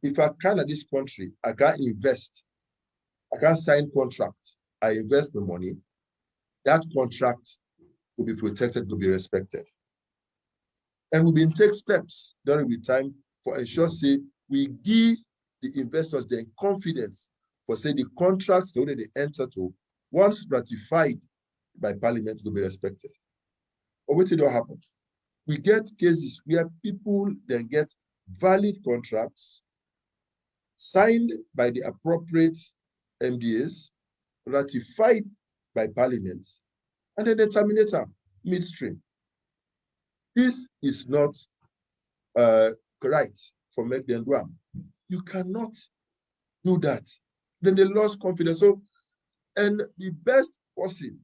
if I can at this country, I can invest, I can sign contract, I invest the money, that contract will be protected, will be respected. And we've been take steps during the time for ensure, say, we give the investors their confidence for, say, the contracts that they enter to, once ratified by Parliament, will be respected. But what don't happen? We get cases where people then get valid contracts signed by the appropriate MDAs, ratified by Parliament, and then they terminate them midstream. This is not correct for make them do. You cannot do that. Then they lost confidence. So, and the best person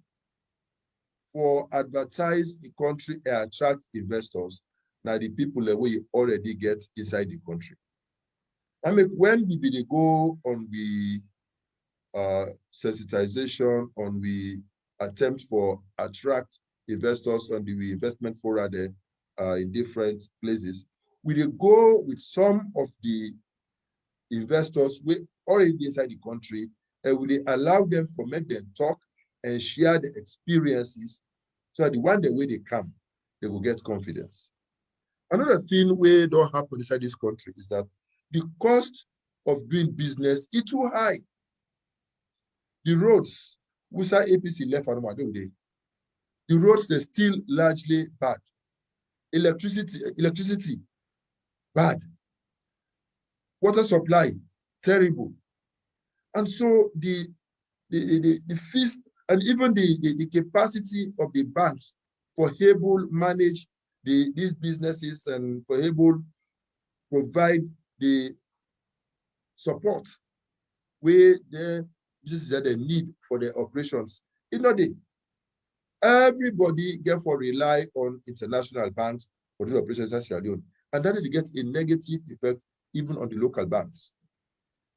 for advertise the country and attract investors. Now the people that we already get inside the country. I mean, when we be go on the sensitization, on we attempt for attract investors on the investment fora there in different places, we go with some of the investors we already inside the country, and we allow them for make them talk and share the experiences, so that the one day when they come, they will get confidence. Another thing we don't happen inside this country is that the cost of doing business is too high. The roads, we say APC left and right, the roads, they're still largely bad. Electricity, bad. Water supply, terrible. And so the fees and even the capacity of the banks for able manage these businesses and for able provide the support where the businesses that they need for their operations. You know, everybody get for rely on international banks for these operations in Sierra Leone, and that it gets a negative effect even on the local banks.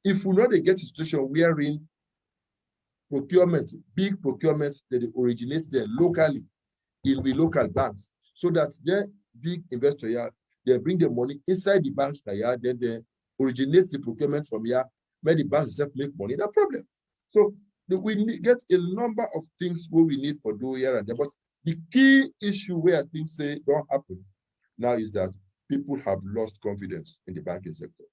If we not get a situation wherein procurement, big procurements, that they originate there locally in the local banks, so that their big investor here, they bring the money inside the banks here, then they originate the procurement from here, where the banks themselves make money, no problem. So we get a number of things where we need for do here and there, but the key issue where I think say don't happen now is that people have lost confidence in the banking sector.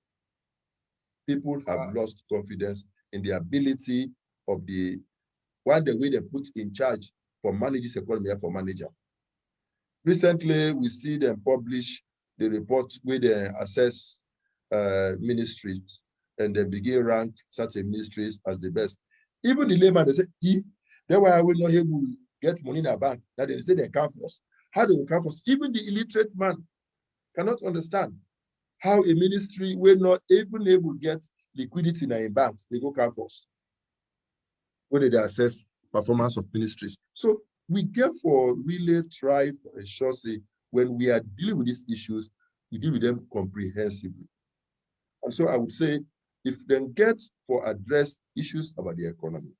People have lost confidence in the ability of the one the way they put in charge for managing the economy for manager. Recently, we see them publish the report where they assess ministries and they begin rank certain ministries as the best. Even the layman, they say, that's why I will not able to get money in a bank. That they say they come first. How they will come first? Even the illiterate man cannot understand how a ministry will not even able to get liquidity in a bank. They go come first when they assess performance of ministries. So we therefore really try for a sure say when we are dealing with these issues, we deal with them comprehensively. And so I would say, if they get for address issues about the economy,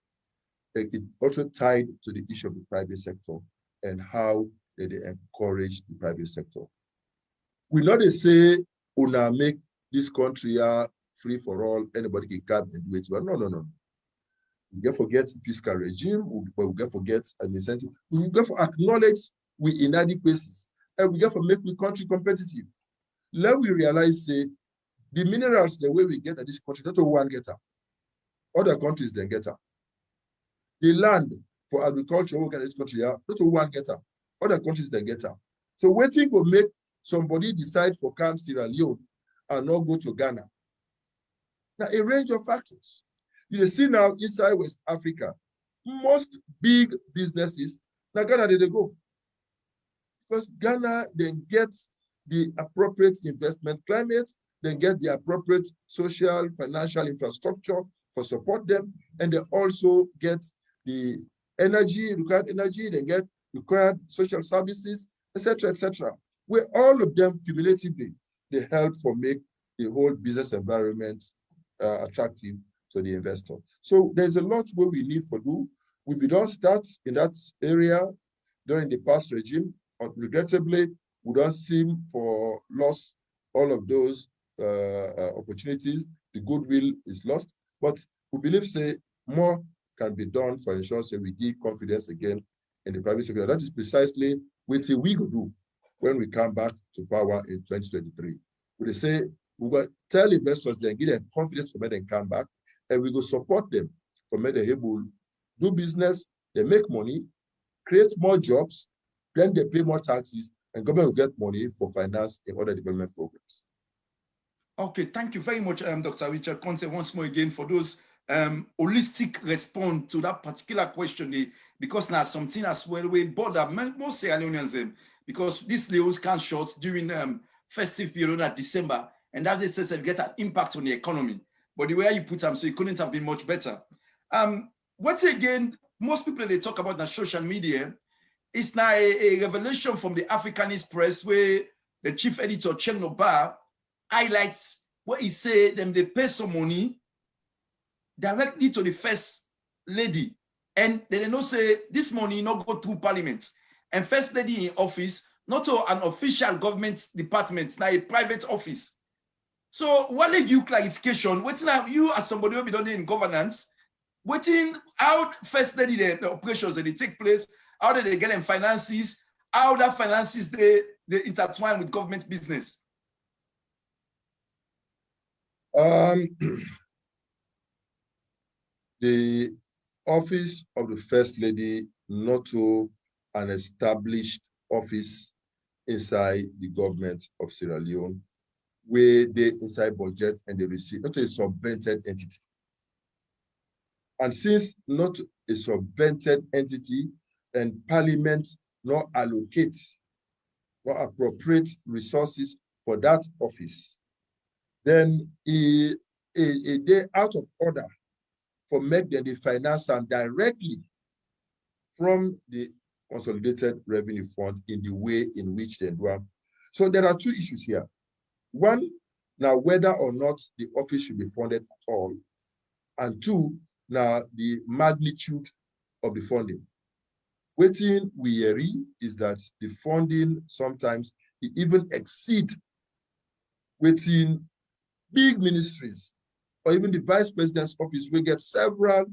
it also tied to the issue of the private sector and how they encourage the private sector. We not say, "Una make this country free for all, anybody can come and do it." But no. We get forget fiscal regime, we get forget an incentive, we get for acknowledge we inadequacies, and we get for make the country competitive. Let we realize say the minerals the way we get at this country, not one getter. Other countries then get up. The land for agriculture work in this country, not one getter. Other countries then get up. So waiting will make somebody decide for come Sierra Leone and not go to Ghana. Now a range of factors. You see now inside West Africa, most big businesses, now Ghana they go. Because Ghana then gets the appropriate investment climate, then get the appropriate social, financial infrastructure for support them, and they also get the energy, required energy, they get required social services, etc., where all of them cumulatively, they help for make the whole business environment attractive to the investor. So there's a lot where we need to do. We don't start in that area during the past regime. Regrettably, we don't seem for loss all of those opportunities. The goodwill is lost, but we believe say more can be done for ensuring say we give confidence again in the private sector. That is precisely what we will do when we come back to power in 2023. We say we will tell investors they give them confidence for when they come back, and we will support them for when they're able to do business, they make money, create more jobs, then they pay more taxes, and government will get money for finance and other development programs. Okay, thank you very much, Dr. Richard Konteh, once more again for those holistic response to that particular question, because now something as well we bother most Sierra Leoneans, because these leos can short during festive period at December, and that is get an impact on the economy. But the way you put them, so it couldn't have been much better. What again, most people they talk about the social media, it's now a revelation from the Africanist press where the chief editor, Cheng Noba, highlights what he said, them they pay some money directly to the first lady. And they don't say this money not go through parliament. And first lady in office, not to an official government department, now a private office. So what give you clarification? What's now you as somebody who be done in governance, waiting how first lady the operations that they take place, how do they get them finances, how that finances they intertwine with government business? The office of the First Lady, not to an established office inside the government of Sierra Leone, where they inside budget and they receive, not a subvented entity. And since not a subvented entity and parliament not allocate, not appropriate resources for that office, then they out of order for make them the finance and directly from the Consolidated Revenue Fund in the way in which they do. So there are two issues here. One, now whether or not the office should be funded at all. And two, now the magnitude of the funding. Waiting we read is that the funding sometimes it even exceed within big ministries or even the vice president's office. We get several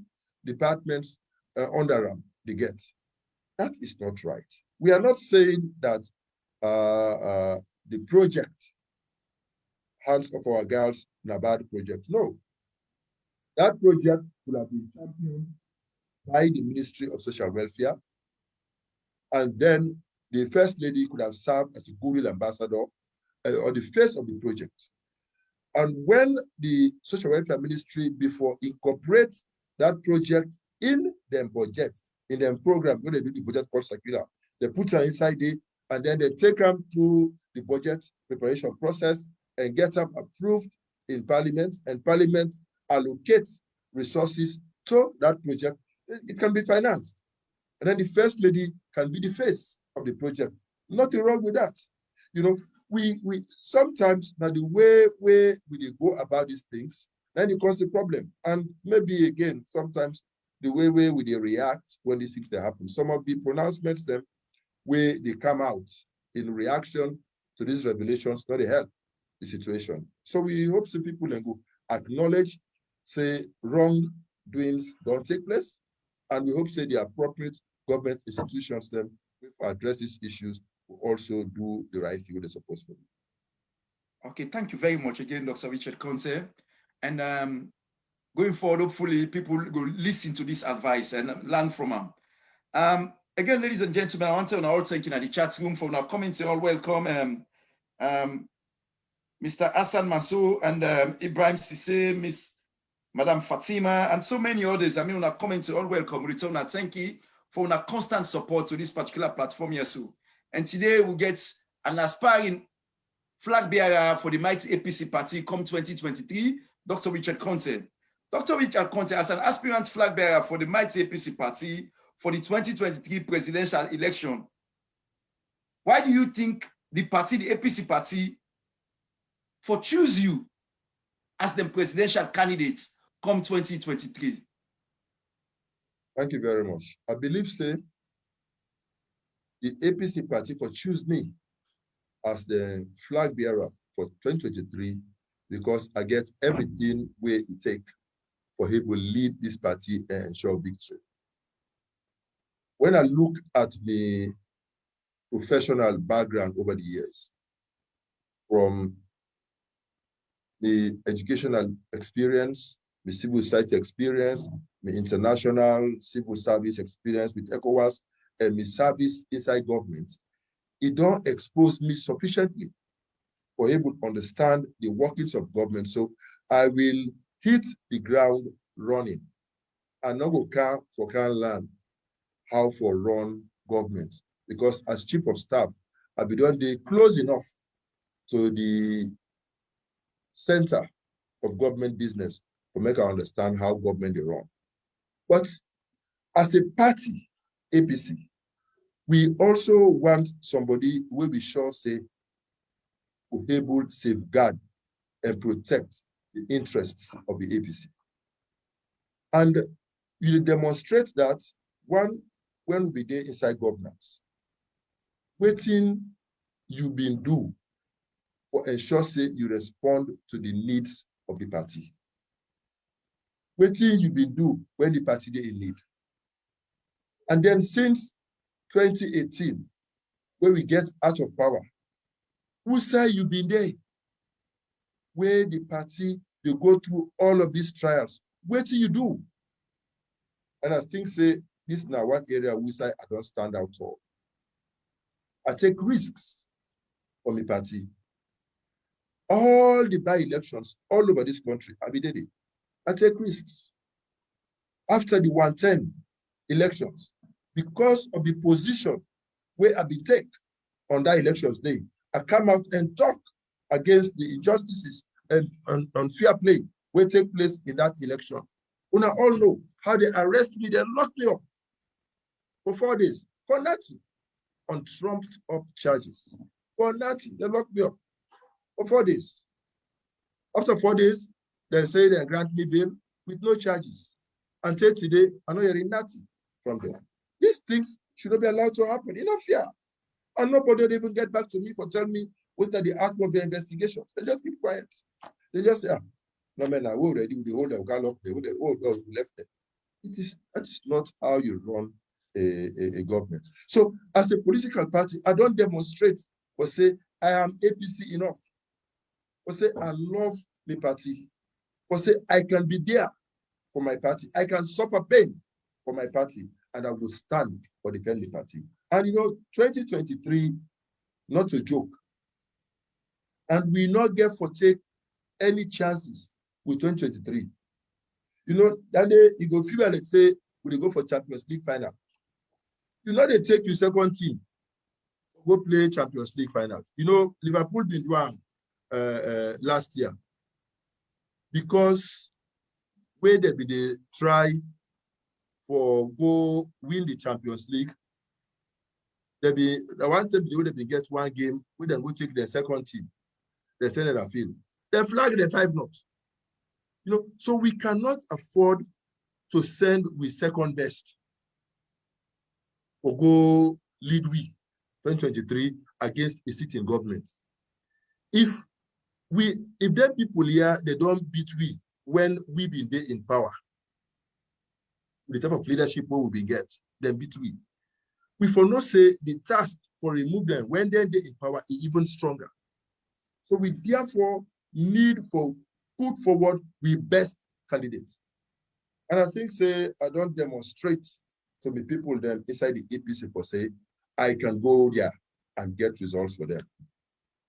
departments under them they get. That is not right. We are not saying that the project, Hands of Our Girls, Nabad project. No. That project will have been championed by the Ministry of Social Welfare. And then the First Lady could have served as a goodwill ambassador or the face of the project. And when the Social Welfare Ministry, before incorporate that project in their budget, in their program, when they do the budget called circular, they put her inside it, and then they take them through the budget preparation process and get them approved in Parliament, and Parliament allocates resources to that project. It can be financed. And then the First Lady can be the face of the project. Nothing wrong with that. You know, we sometimes now the way we go about these things, then it causes the problem. And maybe again, sometimes the way we react when these things happen. Some of the pronouncements them where they come out in reaction to these revelations, not help the situation. So we hope some people can go acknowledge, say wrongdoings don't take place, and we hope say the appropriate government institutions them to address these issues will also do the right thing they're supposed to do. Okay, thank you very much again, Dr. Richard Konteh. And going forward, hopefully people will listen to this advice and learn from them. Again, ladies and gentlemen, I want to all thank you in the chat room for now comments. All welcome. Mr. Hassan Mansour and Ibrahim Sisse, Miss Madam Fatima, and so many others. I mean, on our comments, all welcome. Return and thank you for our constant support to this particular platform here. So, and today we get an aspiring flag bearer for the mighty APC party come 2023, Dr. Richard Konteh. Dr. Richard Konteh, as an aspirant flag bearer for the mighty APC party for the 2023 presidential election, why do you think the party, the APC party, for choose you as the presidential candidate come 2023? Thank you very much. I believe, say, the APC party for choose me as the flag bearer for 2023 because I get everything where it take for him to lead this party and ensure victory. When I look at the professional background over the years, from the educational experience, the civil society experience, the international civil service experience with ECOWAS, and my service inside government, it don't expose me sufficiently for able to understand the workings of government. So I will hit the ground running and not go can learn how for run government. Because as chief of staff, I'll be doing the close enough to the center of government business to make I understand how government they run. But as a party, APC, We also want somebody who we sure say will able safeguard and protect the interests of the APC. And you demonstrate that one, when we there inside governance, waiting you been do for ensure say you respond to the needs of the party. Waiting you been do when the party they in need. And then since 2018, when we get out of power, who say you been there? Where the party, they go through all of these trials. What do you do? And I think say this is now one area which I don't stand out for. I take risks for my party. All the by-elections all over this country, I did it. I take risks. After the 110 elections, because of the position where I be take on that elections day, I come out and talk against the injustices and unfair play will take place in that election. Una all know how they arrest me, they lock me up for 4 days, for nothing, on trumped up charges. For nothing, they lock me up for 4 days. After 4 days, they say they grant me bail with no charges. Until today, I know you're in nothing from them. These things should not be allowed to happen. Enough fear. And nobody will even get back to me for telling me what are the outcome of the investigations. They just keep quiet. They just say, no man, I already with the whole of Gallop, the whole left there. That is not how you run a government. So as a political party, I don't demonstrate or say I am APC enough. Or say I love the party. Or say I can be there for my party. I can suffer pain for my party, and I will stand for the family party. And 2023, not a joke. And we not get for take any chances with 2023. That day you go feel like say we go for Champions League final. They take your second team, go play Champions League final. Liverpool been doing last year because where they try for go win the Champions League. They want them to get one game, we then go take their second team. They send it a field. They flag the 5-0. So we cannot afford to send with second best or go lead we 2023 against a sitting government. If them people here, they don't beat we when we been there in power, the type of leadership we will be get, then beat we. We for no say the task for remove them when they're in power is even stronger. So we therefore need for put forward the best candidates. And I think say I don't demonstrate to me people then inside the APC for say I can go there and get results for them.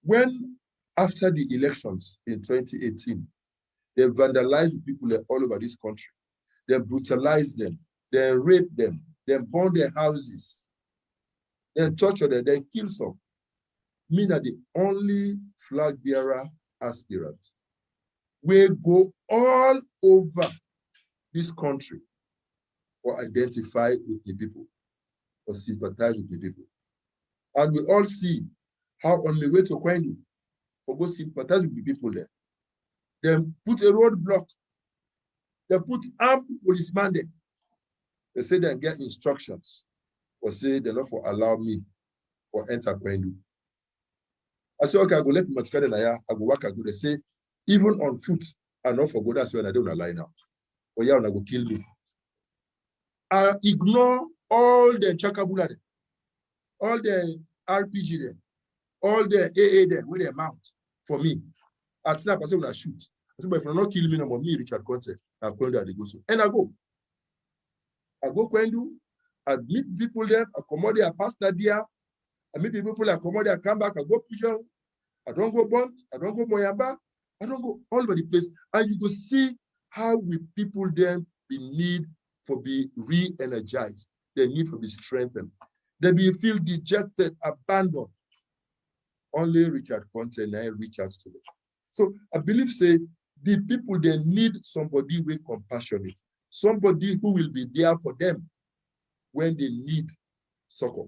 When after the elections in 2018, they vandalized people all over this country. They brutalized them, they raped them, they burned their houses, they tortured them, they killed some. Me are the only flag bearer aspirant. We go all over this country for identify with the people, or sympathize with the people. And we all see how on the way to Kwendu, for go sympathize with the people there. Then put a roadblock. They put armed policemen there. They say they get instructions, or say they not for allow me for enter Kwendu. I say, okay, I go let me I go work, I go. They say, even on foot, I not for go, that's when I don't line out. Or yeah, I go kill me. I ignore all the chakabula there, all the RPG there, all the AA there, with their mount for me. At snap, I say, when I shoot. I say, but if you're not killing me, no more, me, Richard Konteh, I'll Kwendu at the go so. And I go. I go Kwendu, I meet people there, I come out there, I pass Nadia, I meet people, I come out there, I come back, I go Pujan, I don't go Bond, I don't go Moyamba, I don't go all over the place. And you go see how we people then be need for be re-energized. They need for be strengthened. They be feel dejected, abandoned. Only Richard Konteh now reach out to them. So I believe say the people they need somebody with compassionate, somebody who will be there for them when they need succor.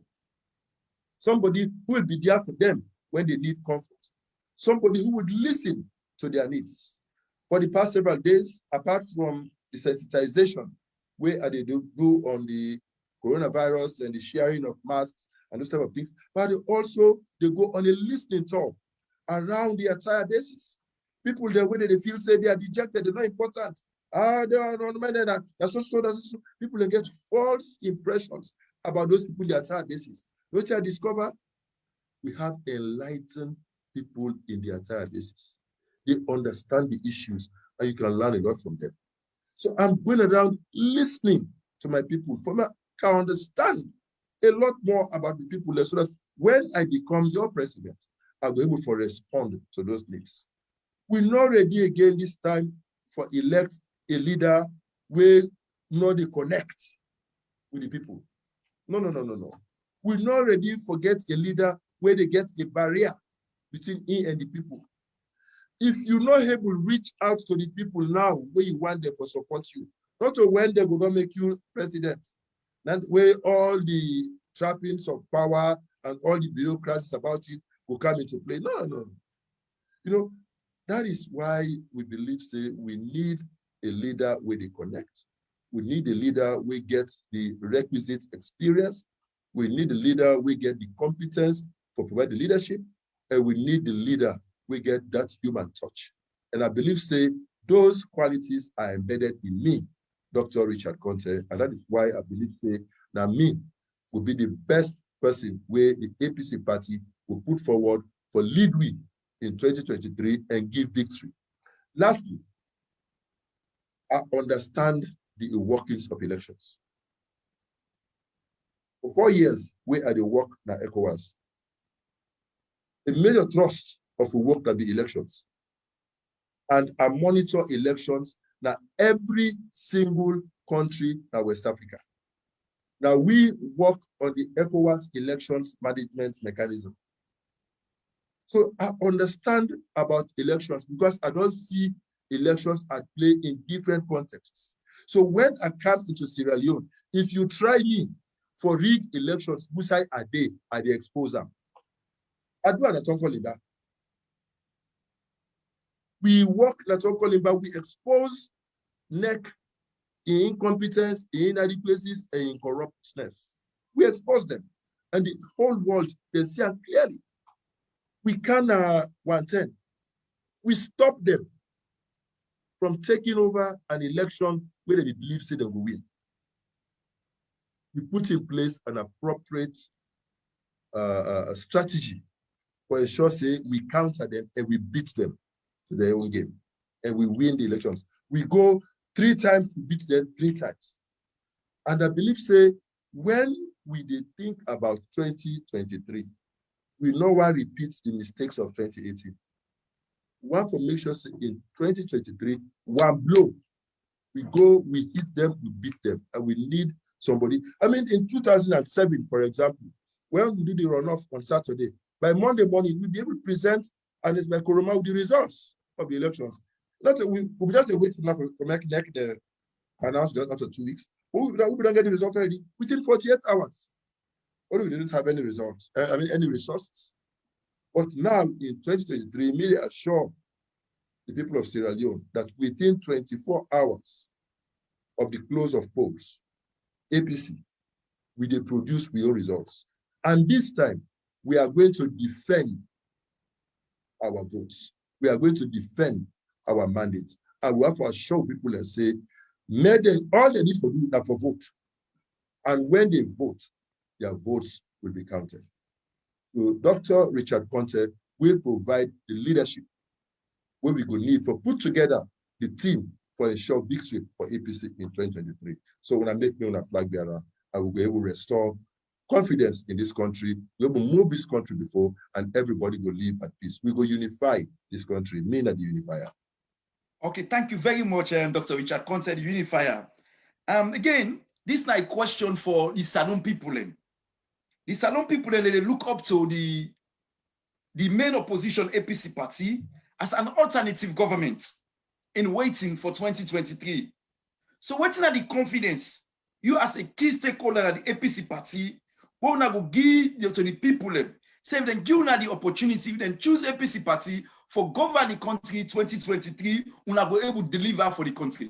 somebody who will be there for them when they need comfort, somebody who would listen to their needs. For the past several days, apart from the sensitization where they do on the coronavirus and the sharing of masks and those type of things, but they go on a listening tour around the entire basis. People there, whether they feel say they are dejected, they're not important. They are non-minded. People they get false impressions about those people in the entire basis. Which I discover, we have enlightened people in the entire basis. They understand the issues, and you can learn a lot from them. So I'm going around listening to my people, for I can understand a lot more about the people there, so that when I become your president, I'll be able to respond to those needs. We're not ready again this time for elect a leader where they connect with the people. No. We're not ready for get a leader where they get a barrier between him and the people. If you're not able to reach out to the people now where you want them to support you, not to when they will make you president, and where all the trappings of power and all the bureaucracies about it will come into play. No. That is why we believe, say, we need a leader where they connect. We need a leader who gets the requisite experience. We need a leader who get the competence for provide the leadership. And we need the leader who get that human touch. And I believe, say, those qualities are embedded in me, Dr. Richard Konteh. And that is why I believe, say, that me will be the best person where the APC party will put forward for lead we in 2023 and give victory. Lastly, I understand the workings of elections. For 4 years, we are the work na ECOWAS. A major thrust of the work that the elections. And I monitor elections now every single country in West Africa. Now we work on the ECOWAS elections management mechanism. So I understand about elections because I don't see elections at play in different contexts. So when I come into Sierra Leone, if you try me for rigged elections, which side are they expose them? I do not talk about that. We work not talking about, we expose neck in incompetence, in inadequacies, and in corruptness. We expose them. And the whole world, they see it clearly. We can 110. We stop them from taking over an election where they believe say they will win. We put in place an appropriate strategy for ensure say we counter them and we beat them to their own game, and we win the elections. We go 3 times to beat them 3 times. And I believe say when we did think about 2023, we no one repeats the mistakes of 2018. We want to make sure say in 2023, one blow, we go, we hit them, we beat them, and we need somebody. I mean, in 2007, for example, when we do the runoff on Saturday, by Monday morning, we'll be able to present and it's by Koroma with the results of the elections. Not we just wait for make the announcement after 2 weeks. We don't get the result already within 48 hours. Or we didn't have any results, any resources. But now in 2023, media assure the people of Sierra Leone that within 24 hours of the close of polls, APC, we will produce real results. And this time, we are going to defend our votes. We are going to defend our mandate. And we have to assure people and say, all they need to do is to vote. And when they vote, their votes will be counted. So Dr. Richard Konteh will provide the leadership where we will need to put together the team for ensure victory for APC in 2023. So when I make me a flag bearer, I will be able to restore confidence in this country. We will move this country before, and everybody will live at peace. We will unify this country, me and the unifier. Okay, thank you very much, Dr. Richard Konteh, the unifier. Again, this is not a question for the Salon people. The Salon people, they look up to the main opposition APC party as an alternative government in waiting for 2023. So what's not the confidence you as a key stakeholder at the APC party we una go give to the people. Say if they give una the opportunity, if they choose APC party for govern the country 2023, una go able to deliver for the country.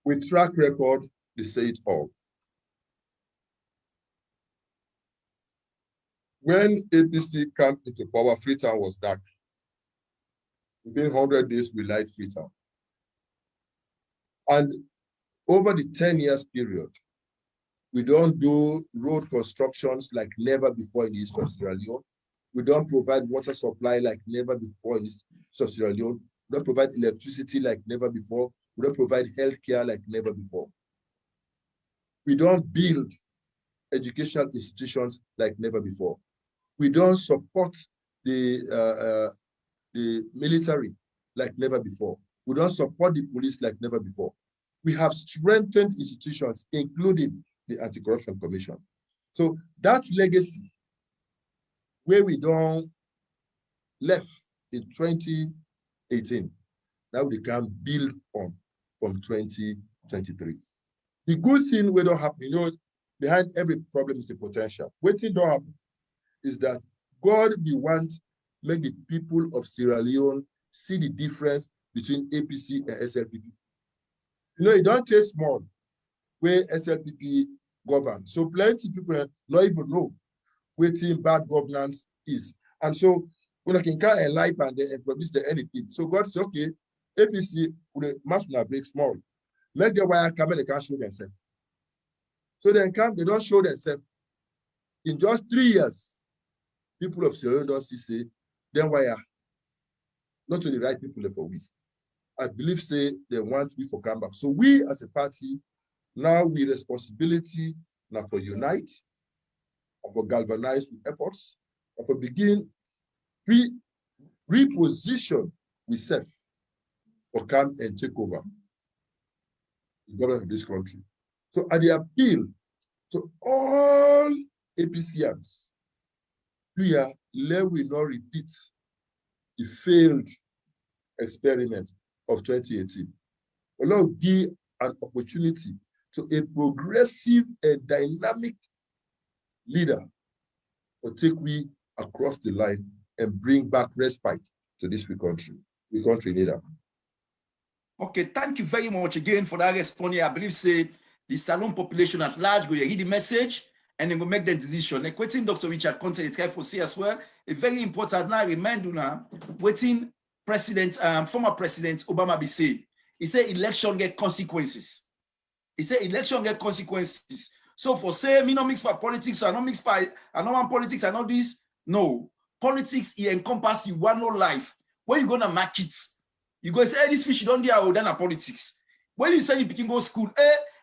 With track record, they say it all. When APC came into power, Freetown was dark. Within 100 days, we light Freetown. And over the 10 years period, we don't do road constructions like never before in the history of Sierra Leone. We don't provide water supply like never before in the history of Sierra Leone. We don't provide electricity like never before. We don't provide healthcare like never before. We don't build educational institutions like never before. We don't support the military like never before. We don't support the police like never before. We have strengthened institutions, including the Anti-Corruption Commission. So that legacy, where we don't left in 2018, now we can build on from 2023. The good thing we don't happen, you know, behind every problem is a potential. What thing don't happen is that God will want make the people of Sierra Leone see the difference between APC and SLPP. You know, it don't take small where SLPP govern. So plenty of people don't even know what bad governance is. And so when I can come and life and they produce the anything. So God said, okay, APC will must not break small. Make the wire come and they can't show themselves. So they come, they don't show themselves. In just 3 years, people of Sierra Leone don't see, then wire. Not to the right people for we. I believe say they want we for come back. So we as a party, now we responsibility now for unite, and for galvanize efforts, and for begin reposition we self for come and take over the government of this country. So at the appeal to all APCians, we let we not repeat the failed experiment of 2018. Allow give an opportunity to a progressive and dynamic leader to take we across the line and bring back respite to this country. The country leader. Okay, thank you very much again for that response. I believe say the Salon population at large will read the message and then go make the decision. Like waiting Dr. Richard Konteh try for say as well. A very important now remind you now, waiting President, former President Obama be say, he said election get consequences. He said election get consequences. So for say me no mix by politics, I no mix by I no want politics, I know this. No, politics it encompass you one no life. When you gonna mark it, you go say, hey, this fish you don't do than a politics. When you send the picking go school,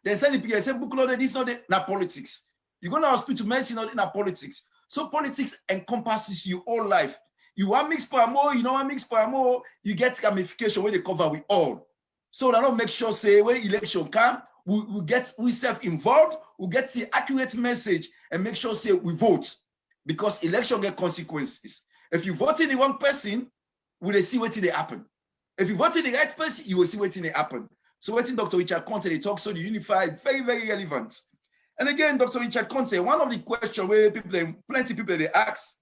then send the picking say book loaded this not na politics. You go to hospital medicine not in a politics. So politics encompasses you all life. You want mix for more, you know what mix for more, you get ramification where they cover with all. So that don't make sure say when election come, we get we self-involved, we get the accurate message and make sure say we vote because election get consequences. If you vote in the wrong person, will they see what they happen? If you vote in the right person, you will see what they happen. So what Dr. Richard Konteh they talk so the unified, very, very relevant. And again, Dr. Richard Konteh, one of the questions where plenty of people they ask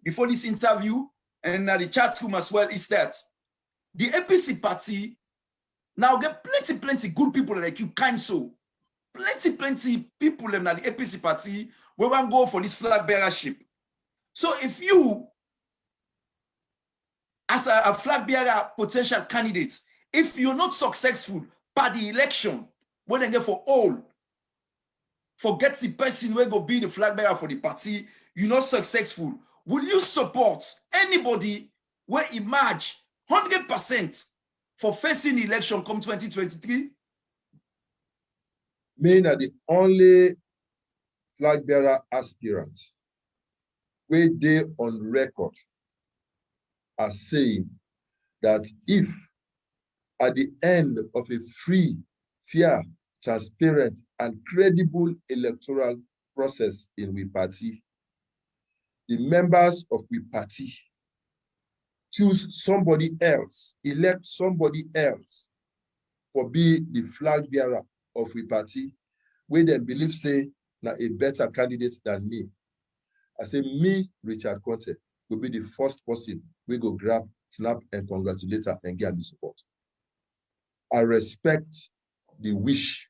before this interview and the chat room as well is that the APC party now get plenty good people like you kind so plenty people in the APC party we want to go for this flag bearership. So if you as a flag bearer potential candidate, if you're not successful by the election, when they get for all, forget the person who go be the flag bearer for the party, you're not successful. Will you support anybody where emerge 100% for facing the election come 2023? Me are the only flag bearer aspirant where they on record are saying that if at the end of a free, fair, transparent, and credible electoral process in we party, the members of we party choose somebody else, elect somebody else for be the flag bearer of we party, where they believe say now a better candidate than me. I say me, Richard Konteh, will be the first person we go grab, snap, and congratulate her and give me support. I respect the wish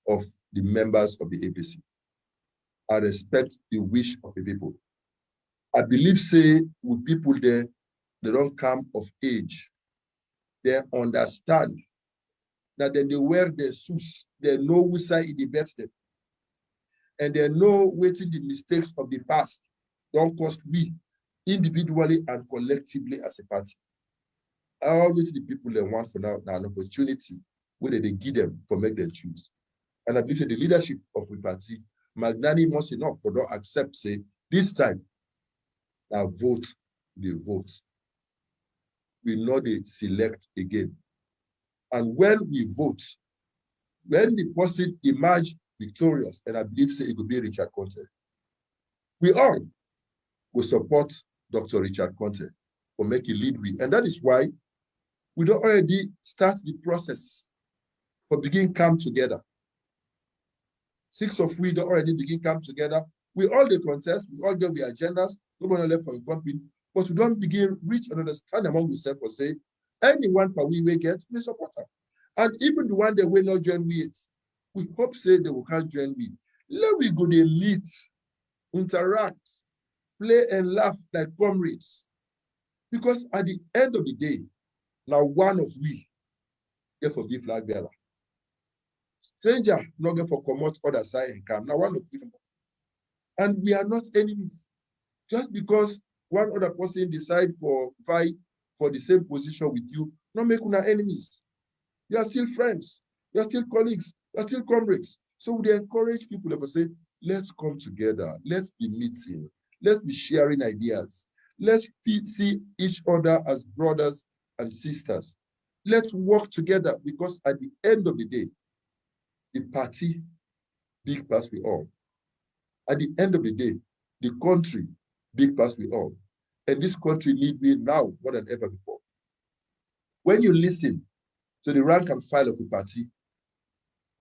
of the members of the APC. I respect the wish of the people. I believe, say, with people there, they don't come of age. They understand that then they wear their suits, they know which side it bets them. And they know waiting the mistakes of the past don't cost we individually and collectively as a party. I always the people they want for now an opportunity where they give them for make them choose. And I believe that the leadership of the party magnanimous enough for don't accept, say, this time, now vote, they vote. We know they select again. And when we vote, when the person emerge victorious, and I believe say it will be Richard Konteh, we all will support Dr. Richard Konteh for making lead we. And that is why we don't already start the process for begin come together. 6 of we don't already begin come together. We all the contest, we all get the agendas, nobody left for a company, but we don't begin reach and understand among ourselves for say, anyone per we get, we support them. And even the one that will not join with, we hope say they will can't join we. Let we go they meet, interact, play and laugh like comrades. Because at the end of the day, now one of we get for be flag bearer. Stranger not get for come out other side and come. Now one of we. And we are not enemies. Just because one other person decide for fight for the same position with you, not make una enemies. You are still friends. You are still colleagues. You are still comrades. So we encourage people to say, let's come together. Let's be meeting. Let's be sharing ideas. Let's see each other as brothers and sisters. Let's work together because at the end of the day, the party, big pass we all. At the end of the day, the country, big pass we all. And this country need me now more than ever before. When you listen to the rank and file of the party,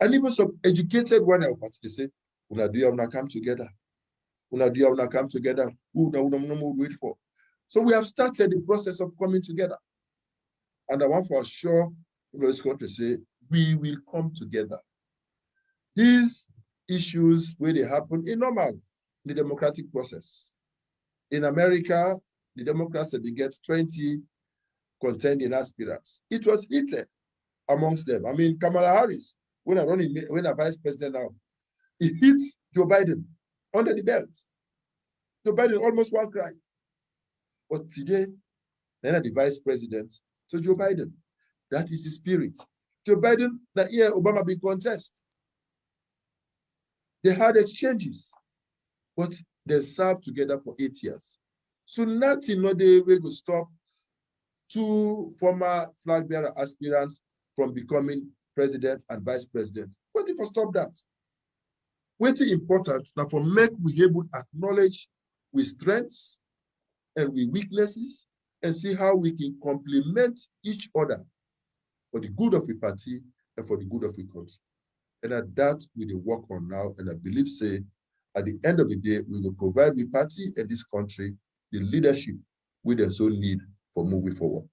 and even some educated one of the party, they say, "Una do you come together? Una do you come together? Who no wait for?" So we have started the process of coming together. And I want for sure, this country say, we will come together. These issues where they happen in normal, the democratic process. In America, the Democrats said they get 20 contending aspirants. It was heated amongst them. I mean, Kamala Harris, when a vice president now, he hit Joe Biden under the belt. Joe Biden almost won't cry. But today, then the vice president, so Joe Biden, that is the spirit. Joe Biden, that year Obama been contest. They had exchanges, but they served together for 8 years. So nothing, no day we go stop 2 former flag bearer aspirants from becoming president and vice president. What if I stop that? What's important now for make we able to acknowledge with strengths and with weaknesses and see how we can complement each other for the good of the party and for the good of the country. And at that we will work on now. And I believe say at the end of the day, we will provide the party and this country the leadership we so need for moving forward.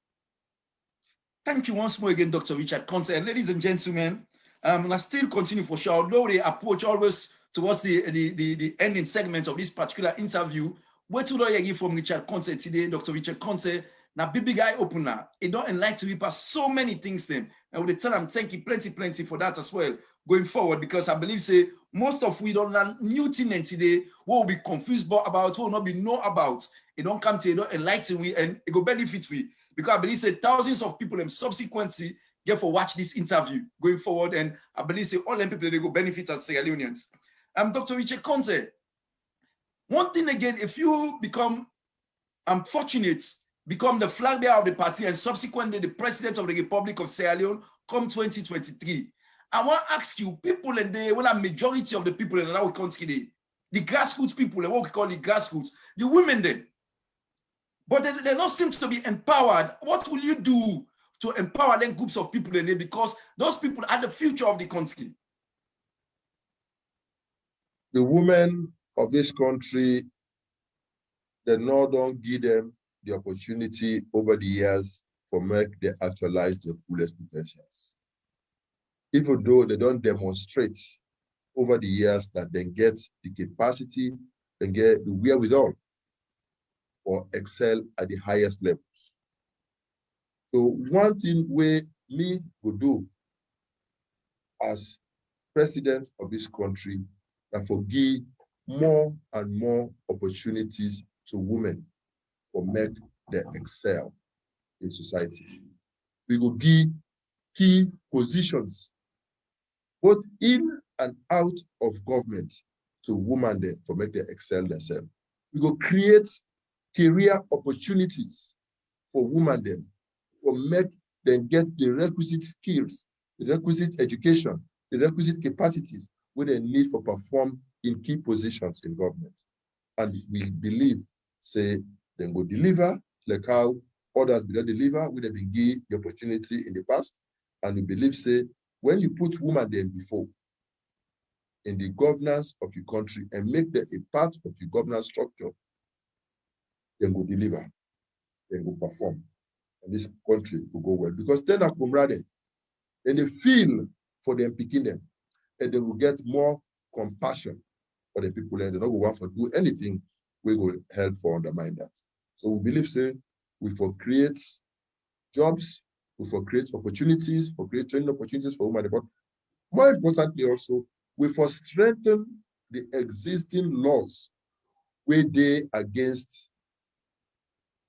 Thank you once more again, Dr. Richard Konteh. And ladies and gentlemen, I still continue for sure, although they approach always towards the ending segment of this particular interview. What do I give from Richard Konteh today, Dr. Richard Konteh? Now, big guy opener. It don't enlighten me past so many things then. And we tell them thank you plenty for that as well going forward, because I believe say most of we don't learn new things today. What will be confused about, what will not be know about. It don't come to it don't enlighten we and it go benefit we. Because I believe say thousands of people and subsequently get for watch this interview going forward. And I believe say all them people they go benefit as Sierra Leoneans. Dr. Richard Konteh, one thing again, if you become fortunate, become the flag bearer of the party and subsequently the president of the Republic of Sierra Leone come 2023, I want to ask you, people and they, when a majority of the people in our country, the grassroots people, and what we call the grassroots, the women then, but they don't seem to be empowered. What will you do to empower them groups of people in there? Because those people are the future of the country. the women of this country, they now don't give them the opportunity over the years for make they actualize their fullest potentials. Even though they don't demonstrate over the years that they get the capacity, they get the wherewithal or excel at the highest levels. So one thing we me would do as president of this country that for give more and more opportunities to women for make them excel in society. We will give key positions both in and out of government to women there for make them excel themselves. We will create career opportunities for women there for make them get the requisite skills, the requisite education, the requisite capacities where they need for perform in key positions in government. And we believe, say, they will deliver like how others didn't deliver, we have been given the opportunity in the past. And we believe, say, when you put women there before in the governance of your country and make them a part of your governance structure, they will deliver, they will perform, and this country will go well. Because then I come rather, and they feel for them picking them, and they will get more compassion for the people, and they don't want to do anything we will help for undermine that. So we believe, say, we for create jobs, we for create opportunities, for create training opportunities for women, but more importantly also, we for strengthen the existing laws where they against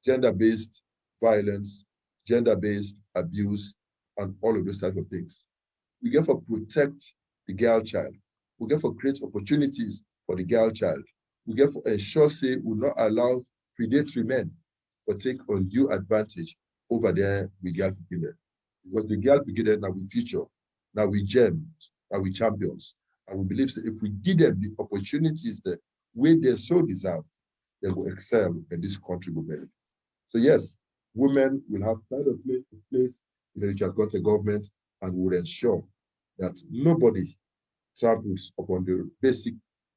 gender-based violence, gender-based abuse, and all of those types of things. We get for protect the girl child. We get for create opportunities for the girl child. We get for ensure, say, we will not allow predatory men to take undue advantage over there with girl brigade. Because the girl brigade now we future, now we gems, now we champions. And we believe that if we give them the opportunities that where they so deserve, they will excel and this country will benefit. So yes, women will have kind of place in the Richard Konteh government and will ensure that nobody tramples upon the basic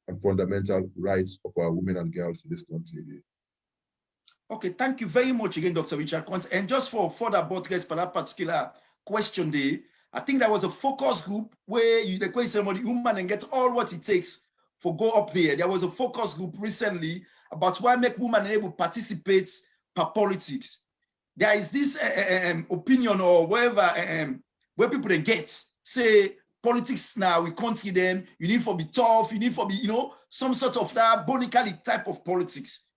and fundamental rights of our women and girls in this country. Okay, thank you very much again, Dr. Richard Konteh. And just for further buttress for that particular question there, I think there was a focus group where the question about the woman and get all what it takes for go up there. There was a focus group recently about why make women able to participate per politics. There is this opinion or wherever where people they get say politics now we can't see them. You need to be tough. You need to be some sort of that bonically type of politics.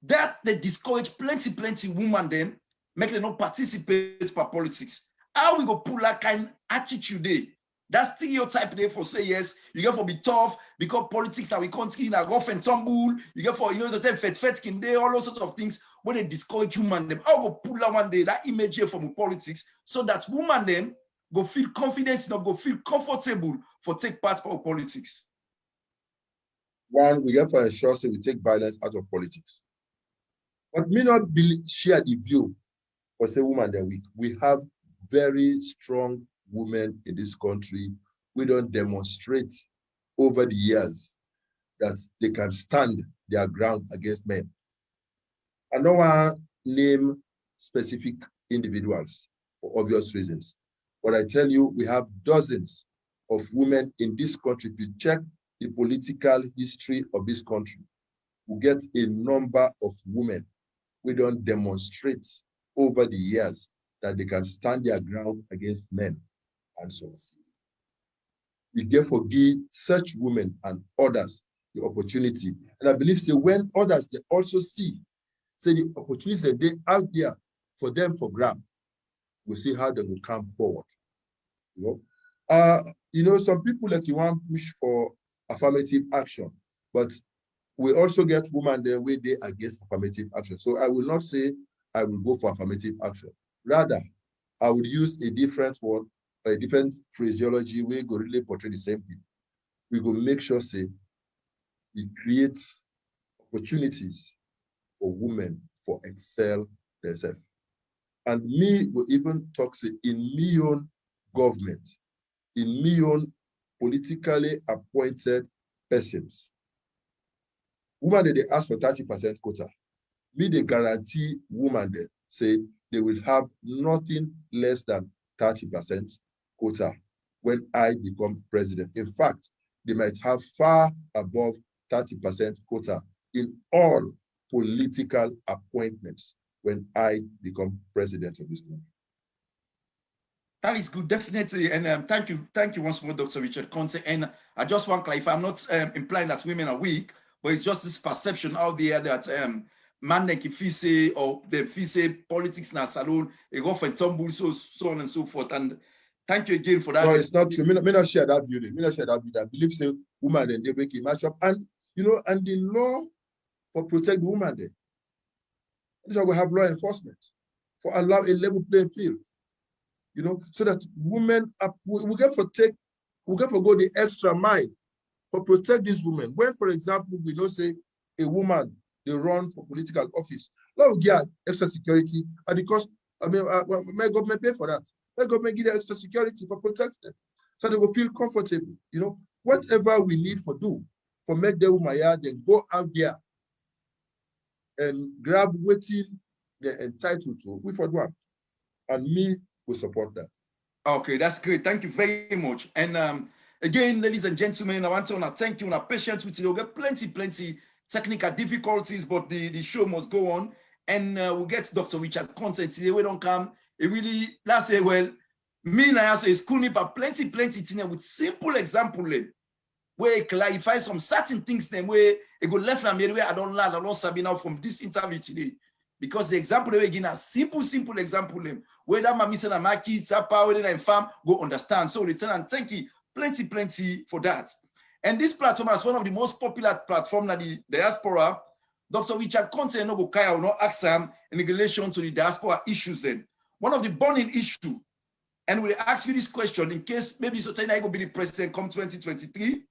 That they discourage plenty women them make them not participate per politics. How we go pull that kind of attitude there? That stereotype there for say yes, you get for be tough because politics now we can't see in a rough and tumble. You get for the fet kin there, all those sorts of things when they discourage women them. How go pull that one day that image here from politics so that women them go feel confidence enough, go feel comfortable for take part of politics. One, we get for ensure say we take violence out of politics. But me not share the view for say women that we have very strong women in this country. We don't demonstrate over the years that they can stand their ground against men. I don't want to name specific individuals for obvious reasons, but I tell you, we have dozens of women in this country. If you check the political history of this country, we get a number of women we don't demonstrate over the years that they can stand their ground against men and so on. We therefore give such women and others the opportunity. And I believe so when others they also see say the opportunities that they out there for them for grab, we'll see how they will come forward. Some people like you want to push for affirmative action, but we also get women there where they against affirmative action. So I will not say I will go for affirmative action. Rather, I would use a different word, a different phraseology where we go really portray the same thing. We go make sure say we create opportunities for women for excel themselves. And me will even talk say in me own government, in me own politically appointed persons. Women, they ask for 30% quota. Me, they guarantee women, they say they will have nothing less than 30% quota when I become president. In fact, they might have far above 30% quota in all political appointments when I become president of this country. That is good, definitely. And thank you once more, Dr. Richard Konteh. And I just want to clarify, I'm not implying that women are weak, but it's just this perception out there that man like say or the say politics na salon, a rough and tumble, so on and so forth. And thank you again for that. No, it's not true. Me not share that view. Me not share that view. I believe say woman and they make a match up. And you know, and the law for protect the woman there. That's why we have law enforcement for allow a level playing field. You know, so that women are, we get for go the extra mile for protect these women. When, for example, we know say a woman they run for political office, now we get extra security, and because I mean, my government pay for that. My government give them extra security for protect them, so they will feel comfortable. You know, whatever we need for do for make the woman then go out there and grab waiting they're entitled to. We for one, and me will support that. Okay, that's great. Thank you very much. And again, ladies and gentlemen, I want to thank you on our patience with you. We'll get plenty technical difficulties, but the show must go on. And we'll get Dr. Richard Konteh today. We don't come. It really, let's say, well, me and I say it's cool, but plenty things with simple example where it clarify some certain things then where it go left and where I don't learn, I don't sabi now from this interview today. Because the example they begin a simple example where that mommy said my kids are power and farm go understand. So return and thank you plenty for that. And this platform is one of the most popular platforms in the diaspora. Dr. Richard Konteh no go kaya no ask him in relation to the diaspora issues then. One of the burning issue, and we ask you this question in case maybe Sotena will be the president come 2023.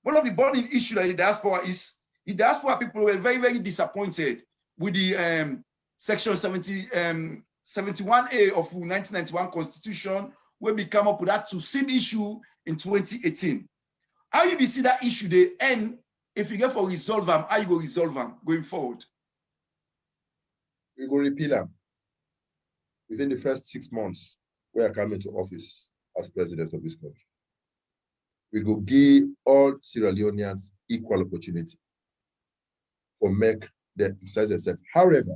One of the burning issue that the diaspora is the diaspora people were very disappointed with the section 71A of 1991 Constitution, where we come up with that to same issue in 2018. How you see that issue there, and if you get for resolve them, how you go resolve them going forward? We go repeal them within the first 6 months where I come into office as president of this country. We go give all Sierra Leoneans equal opportunity for make the exercise themselves. However,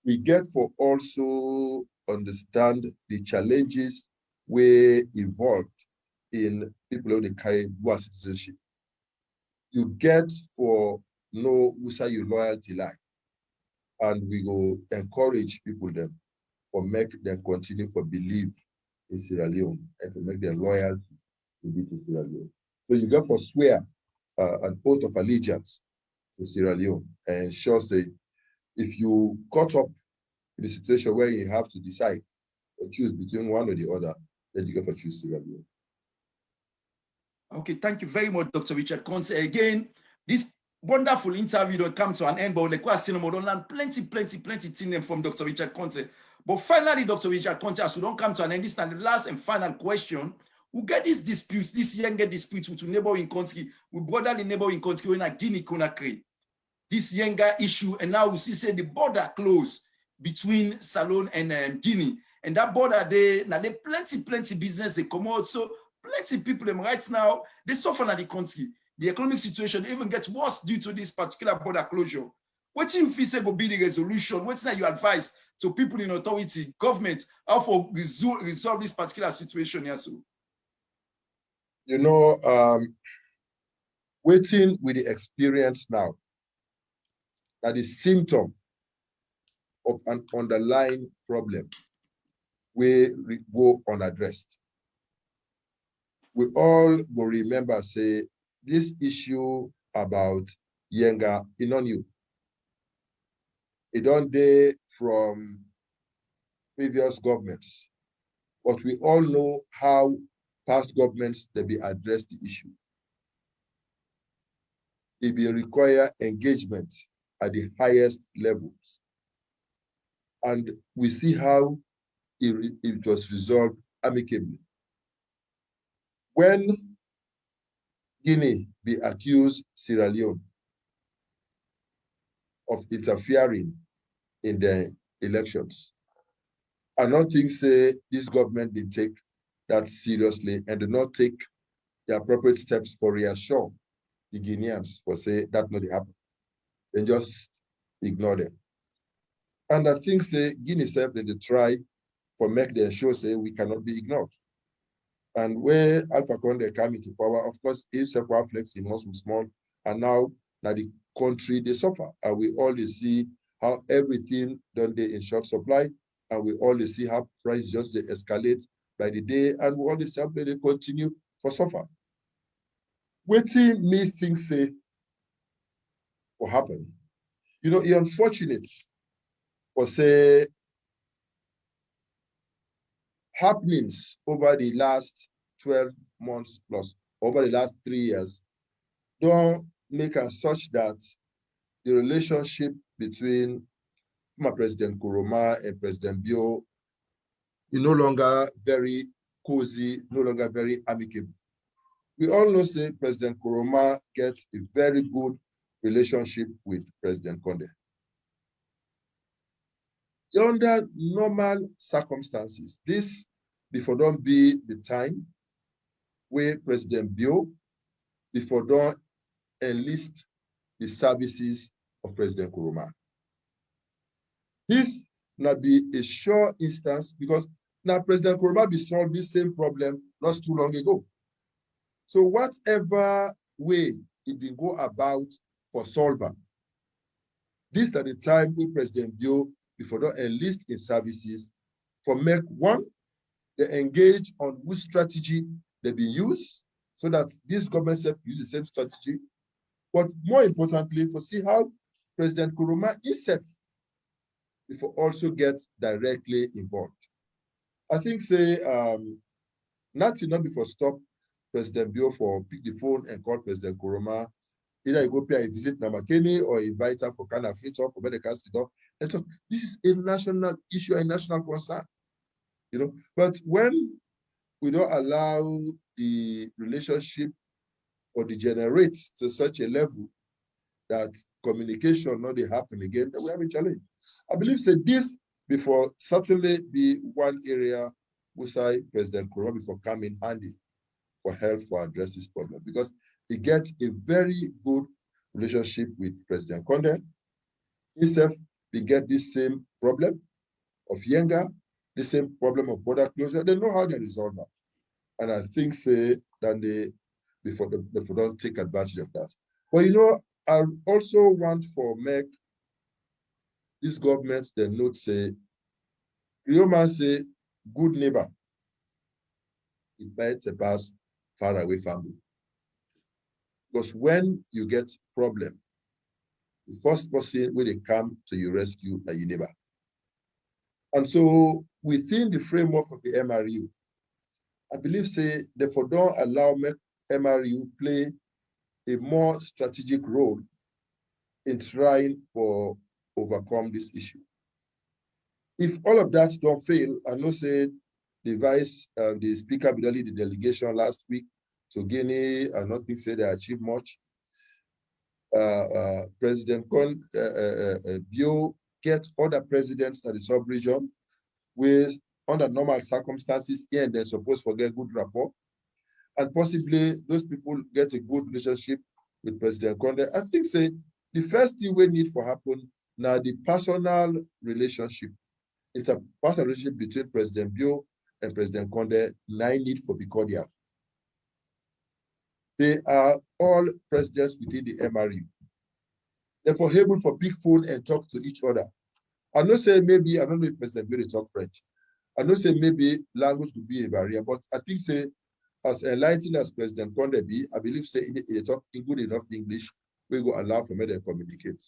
we get for also understand the challenges we involved in people who they carry dual citizenship. You get for no usa your loyalty lie, and we go encourage people them for make them continue for believe in Sierra Leone and to make them loyal to Sierra Leone. So you get for swear an oath of allegiance to Sierra Leone and sure say if you caught up in the situation where you have to decide or choose between one or the other, then you get to choose Sierra Leone. Okay, thank you very much, Dr. Richard Konteh. Again, this wonderful interview don't come to an end, but like we don't learn plenty things from Dr. Richard Konteh. But finally, Dr. Richard Konteh, as we don't come to an end, this is the last and final question. We get this dispute, this younger dispute with neighboring country, with brotherly neighboring country when a Guinea Conakry. This younger issue, and now we see say the border closed between Salone and Guinea, and that border they now they plenty business they come out. So plenty people them right now they suffer in the country. The economic situation even gets worse due to this particular border closure. What do you feel say will be the resolution? What's now your advice to people in authority, government, how for resolve this particular situation here? So, you know, waiting with the experience now, that is symptom of an underlying problem we go unaddressed. We all will remember, say, this issue about Yenga, it's not new. It don't day from previous governments, but we all know how past governments they be addressed the issue. It will require engagement at the highest levels. And we see how it was resolved amicably. When Guinea be accused Sierra Leone of interfering in the elections. I don't think say this government will take that seriously and do not take the appropriate steps for reassure the Guineans for say that not happen. Then just ignore them. And I think say Guinea self they try for make them show say we cannot be ignored. And where Alpha Condé come into power, of course, if several flex in most small, and now the country they suffer. And we always see how everything done they in short supply, and we always see how price just they escalate by the day, and we always see how they continue for suffer. Waiting me think say what happen. You know, it's unfortunate for say happenings over the last 12 months plus, over the last 3 years, don't make us such that the relationship between former President Nkrumah and President Bio is no longer very cozy, no longer very amicable. We all know say President Nkrumah gets a very good relationship with President Konteh. Under normal circumstances, this before don't be the time where President Bio before don't enlist the services of President Nkrumah. This not be a sure instance because now President Nkrumah be solved this same problem not too long ago. So whatever way it been go about for solver, this at the time when President Bio before don't enlist in services for make one, they engage on which strategy they be used so that this government use the same strategy. But more importantly, for see how President Nkrumah himself before also get directly involved. I think say nothing not before stop President Bio for pick the phone and call President Nkrumah. Either you go pay a visit Namakeni or invite her for kind of talk for medical sit-down and talk. This is a national issue, a national concern. You know, but when we don't allow the relationship or degenerate to such a level that communication not they happen again, then we have a challenge. I believe that this before certainly be one area where President Nkrumah before come in handy for help for address this problem because he gets a very good relationship with President Konteh. Himself, we get this same problem of Yenga, the same problem of border closure. They know how they resolve that. And I think say that they before don't take advantage of that. But you know, I also want for make these governments they note say, Rio man say good neighbor. It bites a pass far away from you. Because when you get problem, the first person when they come to your rescue are your neighbor. And so within the framework of the MRU, I believe say therefore don't allow MRU play a more strategic role in trying for overcome this issue. If all of that don't fail, I know say the speaker Bidali, the delegation last week to Guinea, I don't think say they achieved much. President Bio get other presidents at the sub-region with under normal circumstances here and they're supposed to get good rapport. And possibly those people get a good relationship with President Konteh. I think say the first thing we need for happen now the personal relationship. It's a personal relationship between President Bio and President Konteh. Now need for be cordial. They are all presidents within the MRU. Therefore, able for big phone and talk to each other. I know say maybe, I don't know if President Bio talk French. I know say maybe language could be a barrier, but I think say as enlightened as President Konteh be, I believe say they talk in good enough English, we go allow for me to communicate.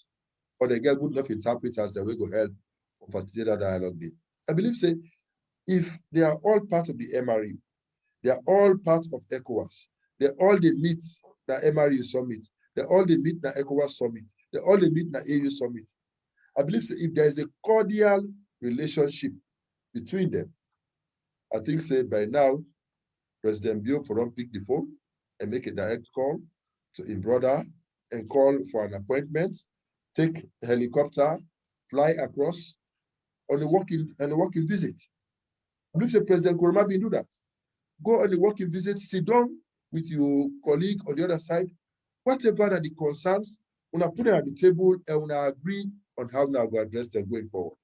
Or they get good enough interpreters that we go help facilitate that dialogue. I believe say if they are all part of the MRU, they are all part of ECOWAS, they all they meet the MRU summit, they all they meet the ECOWAS summit, they all they meet the AU summit. I believe say if there is a cordial relationship between them, I think say by now, President Bio for don't pick the phone and make a direct call to his brother and call for an appointment, take a helicopter, fly across on a walking visit. I believe the President Nkrumah will do that. Go on a walking visit, sit down with your colleague on the other side, whatever are the concerns, una put them at the table and una agree on how now we address them going forward.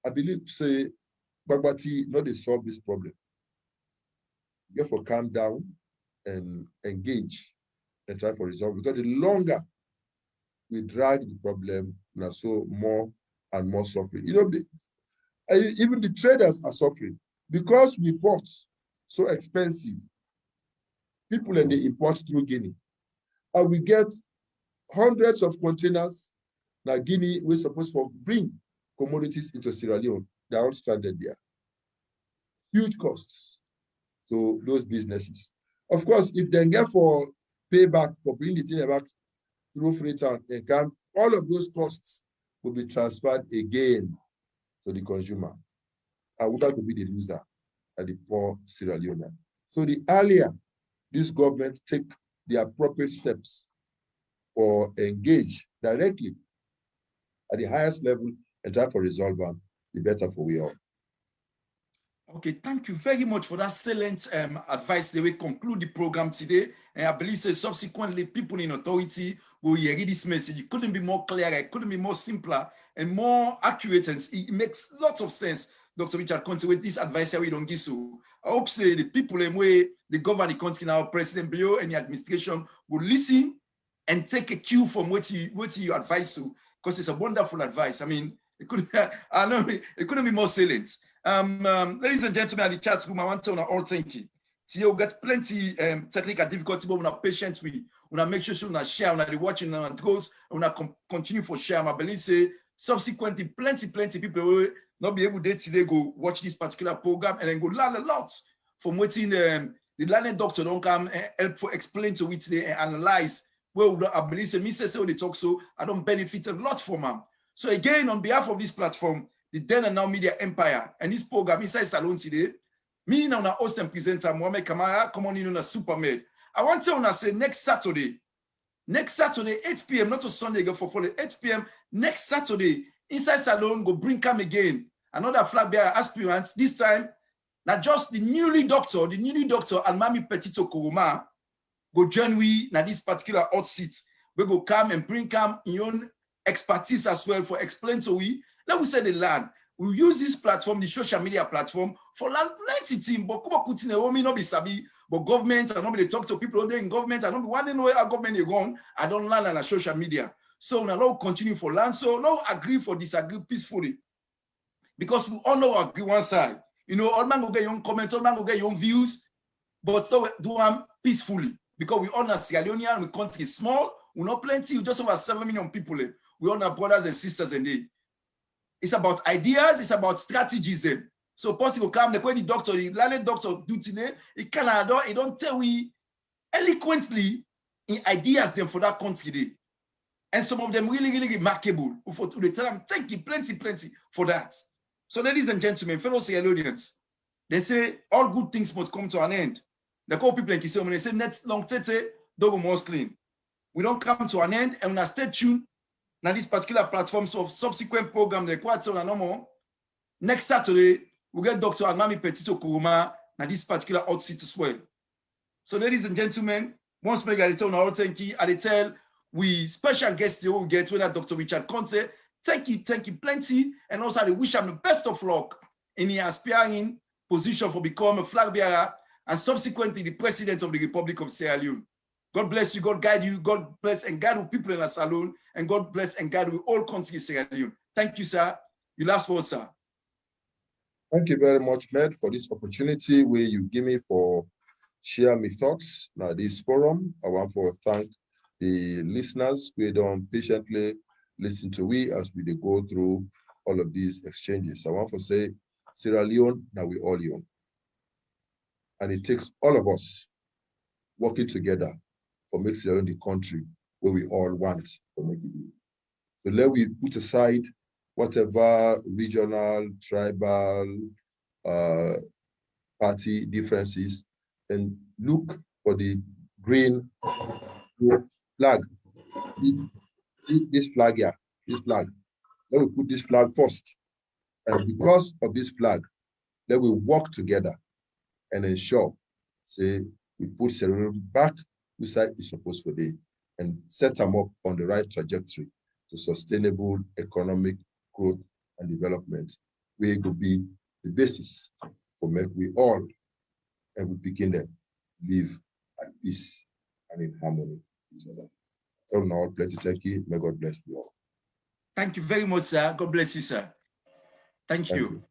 I believe, say, Bagbati not to solve this problem. Therefore, calm down and engage and try to resolve, because the longer we drag the problem, now so more and more suffering. You know, even the traders are suffering because we bought so expensive. People and they import through Guinea, and we get hundreds of containers. Now Guinea, we're supposed to bring commodities into Sierra Leone. They're all stranded there. Huge costs to those businesses. Of course, if they get for payback for bringing the thing back through Freetown and camp, all of those costs will be transferred again to the consumer. And we're going to be the loser at the poor Sierra Leone. So the earlier this government take the appropriate steps or engage directly at the highest level and try to resolve them, the better for we all. Okay, thank you very much for that excellent advice. They will conclude the program today. And I believe subsequently people in authority will hear this message. It couldn't be more clear, it couldn't be more simpler and more accurate. And it makes lots of sense, Dr. Richard Konteh, with this advice we don't give so. I hope say the people in way they govern the country now, President Bio and the administration will listen and take a cue from what you advise to, because it's a wonderful advice. I mean, it couldn't be more salient. Ladies and gentlemen at the chat room, I want to all thank you. See, you got plenty technical difficulty, but we're patient with. We're make sure we share, we're watching and goes, and we're continue for share. I believe say subsequently, plenty people will not be able to today go watch this particular program and then go learn a lot from waiting. The learning doctor don't come and help for explain to it today and analyze. Well, I believe say me say they talk so I don't benefit a lot from them. So again, on behalf of this platform, the Then and Now Media Empire, and this program inside Salon today, me now na host and presenter Mohamed Kamara, come on in on a Supermed. I want to say next Saturday, 8 p.m., not a Sunday, go for 8 p.m. next Saturday, inside Salon, go bring come again. Another flag bearer aspirant, this time, not just the newly doctor, Almami Petito Kuruma, go join we na this particular hot seat. We go come and bring come your own expertise as well for explain to we. Let me say the land. We use this platform, the social media platform, for land plenty team. But not be sabi, but government and nobody talk to people there in government and nobody want to know how government is gone. I don't land on social media. So now we'll continue for land. So now agree for disagree peacefully. Because we all know agree one side. You know, all man go get your own comments, all man go get your own views, but so do them peacefully. Because we all know Sierra Leonean, we country is small, we not plenty, we just over 7 million people. We all know brothers and sisters and they. It's about ideas, it's about strategies then. So possible come the way the learned doctor do today, it don't tell we eloquently in ideas them for that country day. And some of them really remarkable. They tell them thank you plenty for that. So ladies and gentlemen, fellow Sierra Leoneans, they say all good things must come to an end. The call people like you say when they say net long tete, double most clean. We don't come to an end and we stay tuned. Now this particular platform, so subsequent program, the quarter and no more. Next Saturday, we get Dr. Almami Petito Kuruma, now this particular hot seat as well. So ladies and gentlemen, once more I tell all thank you. I tell we special guests we get with Dr. Richard Konteh. Thank you plenty. And also I wish him the best of luck in the aspiring position for becoming a flag bearer and subsequently the president of the Republic of Sierra Leone. God bless you, God guide you, God bless and guide the people in the salon, and God bless and guide the whole country Sierra Leone. Thank you, sir. Your last word, sir. Thank you very much, Med, for this opportunity where you give me for share my thoughts now this forum. I want to thank the listeners who don't patiently listen to we as we go through all of these exchanges. I want to say Sierra Leone, now we all Leone. And it takes all of us working together for make Sierra Leone the country where we all want to make it. So let we put aside whatever regional, tribal, party differences and look for the green flag. This flag here, this flag. Let me put this flag first. And because of this flag, let we work together and ensure, say, we put Sierra back which side is supposed to be, and set them up on the right trajectory to sustainable economic growth and development, where it will be the basis for make we all, and we begin them live at peace and in harmony with each other. All in all, plenty thank you. May God bless you all. Thank you very much, sir. God bless you, sir. Thank you.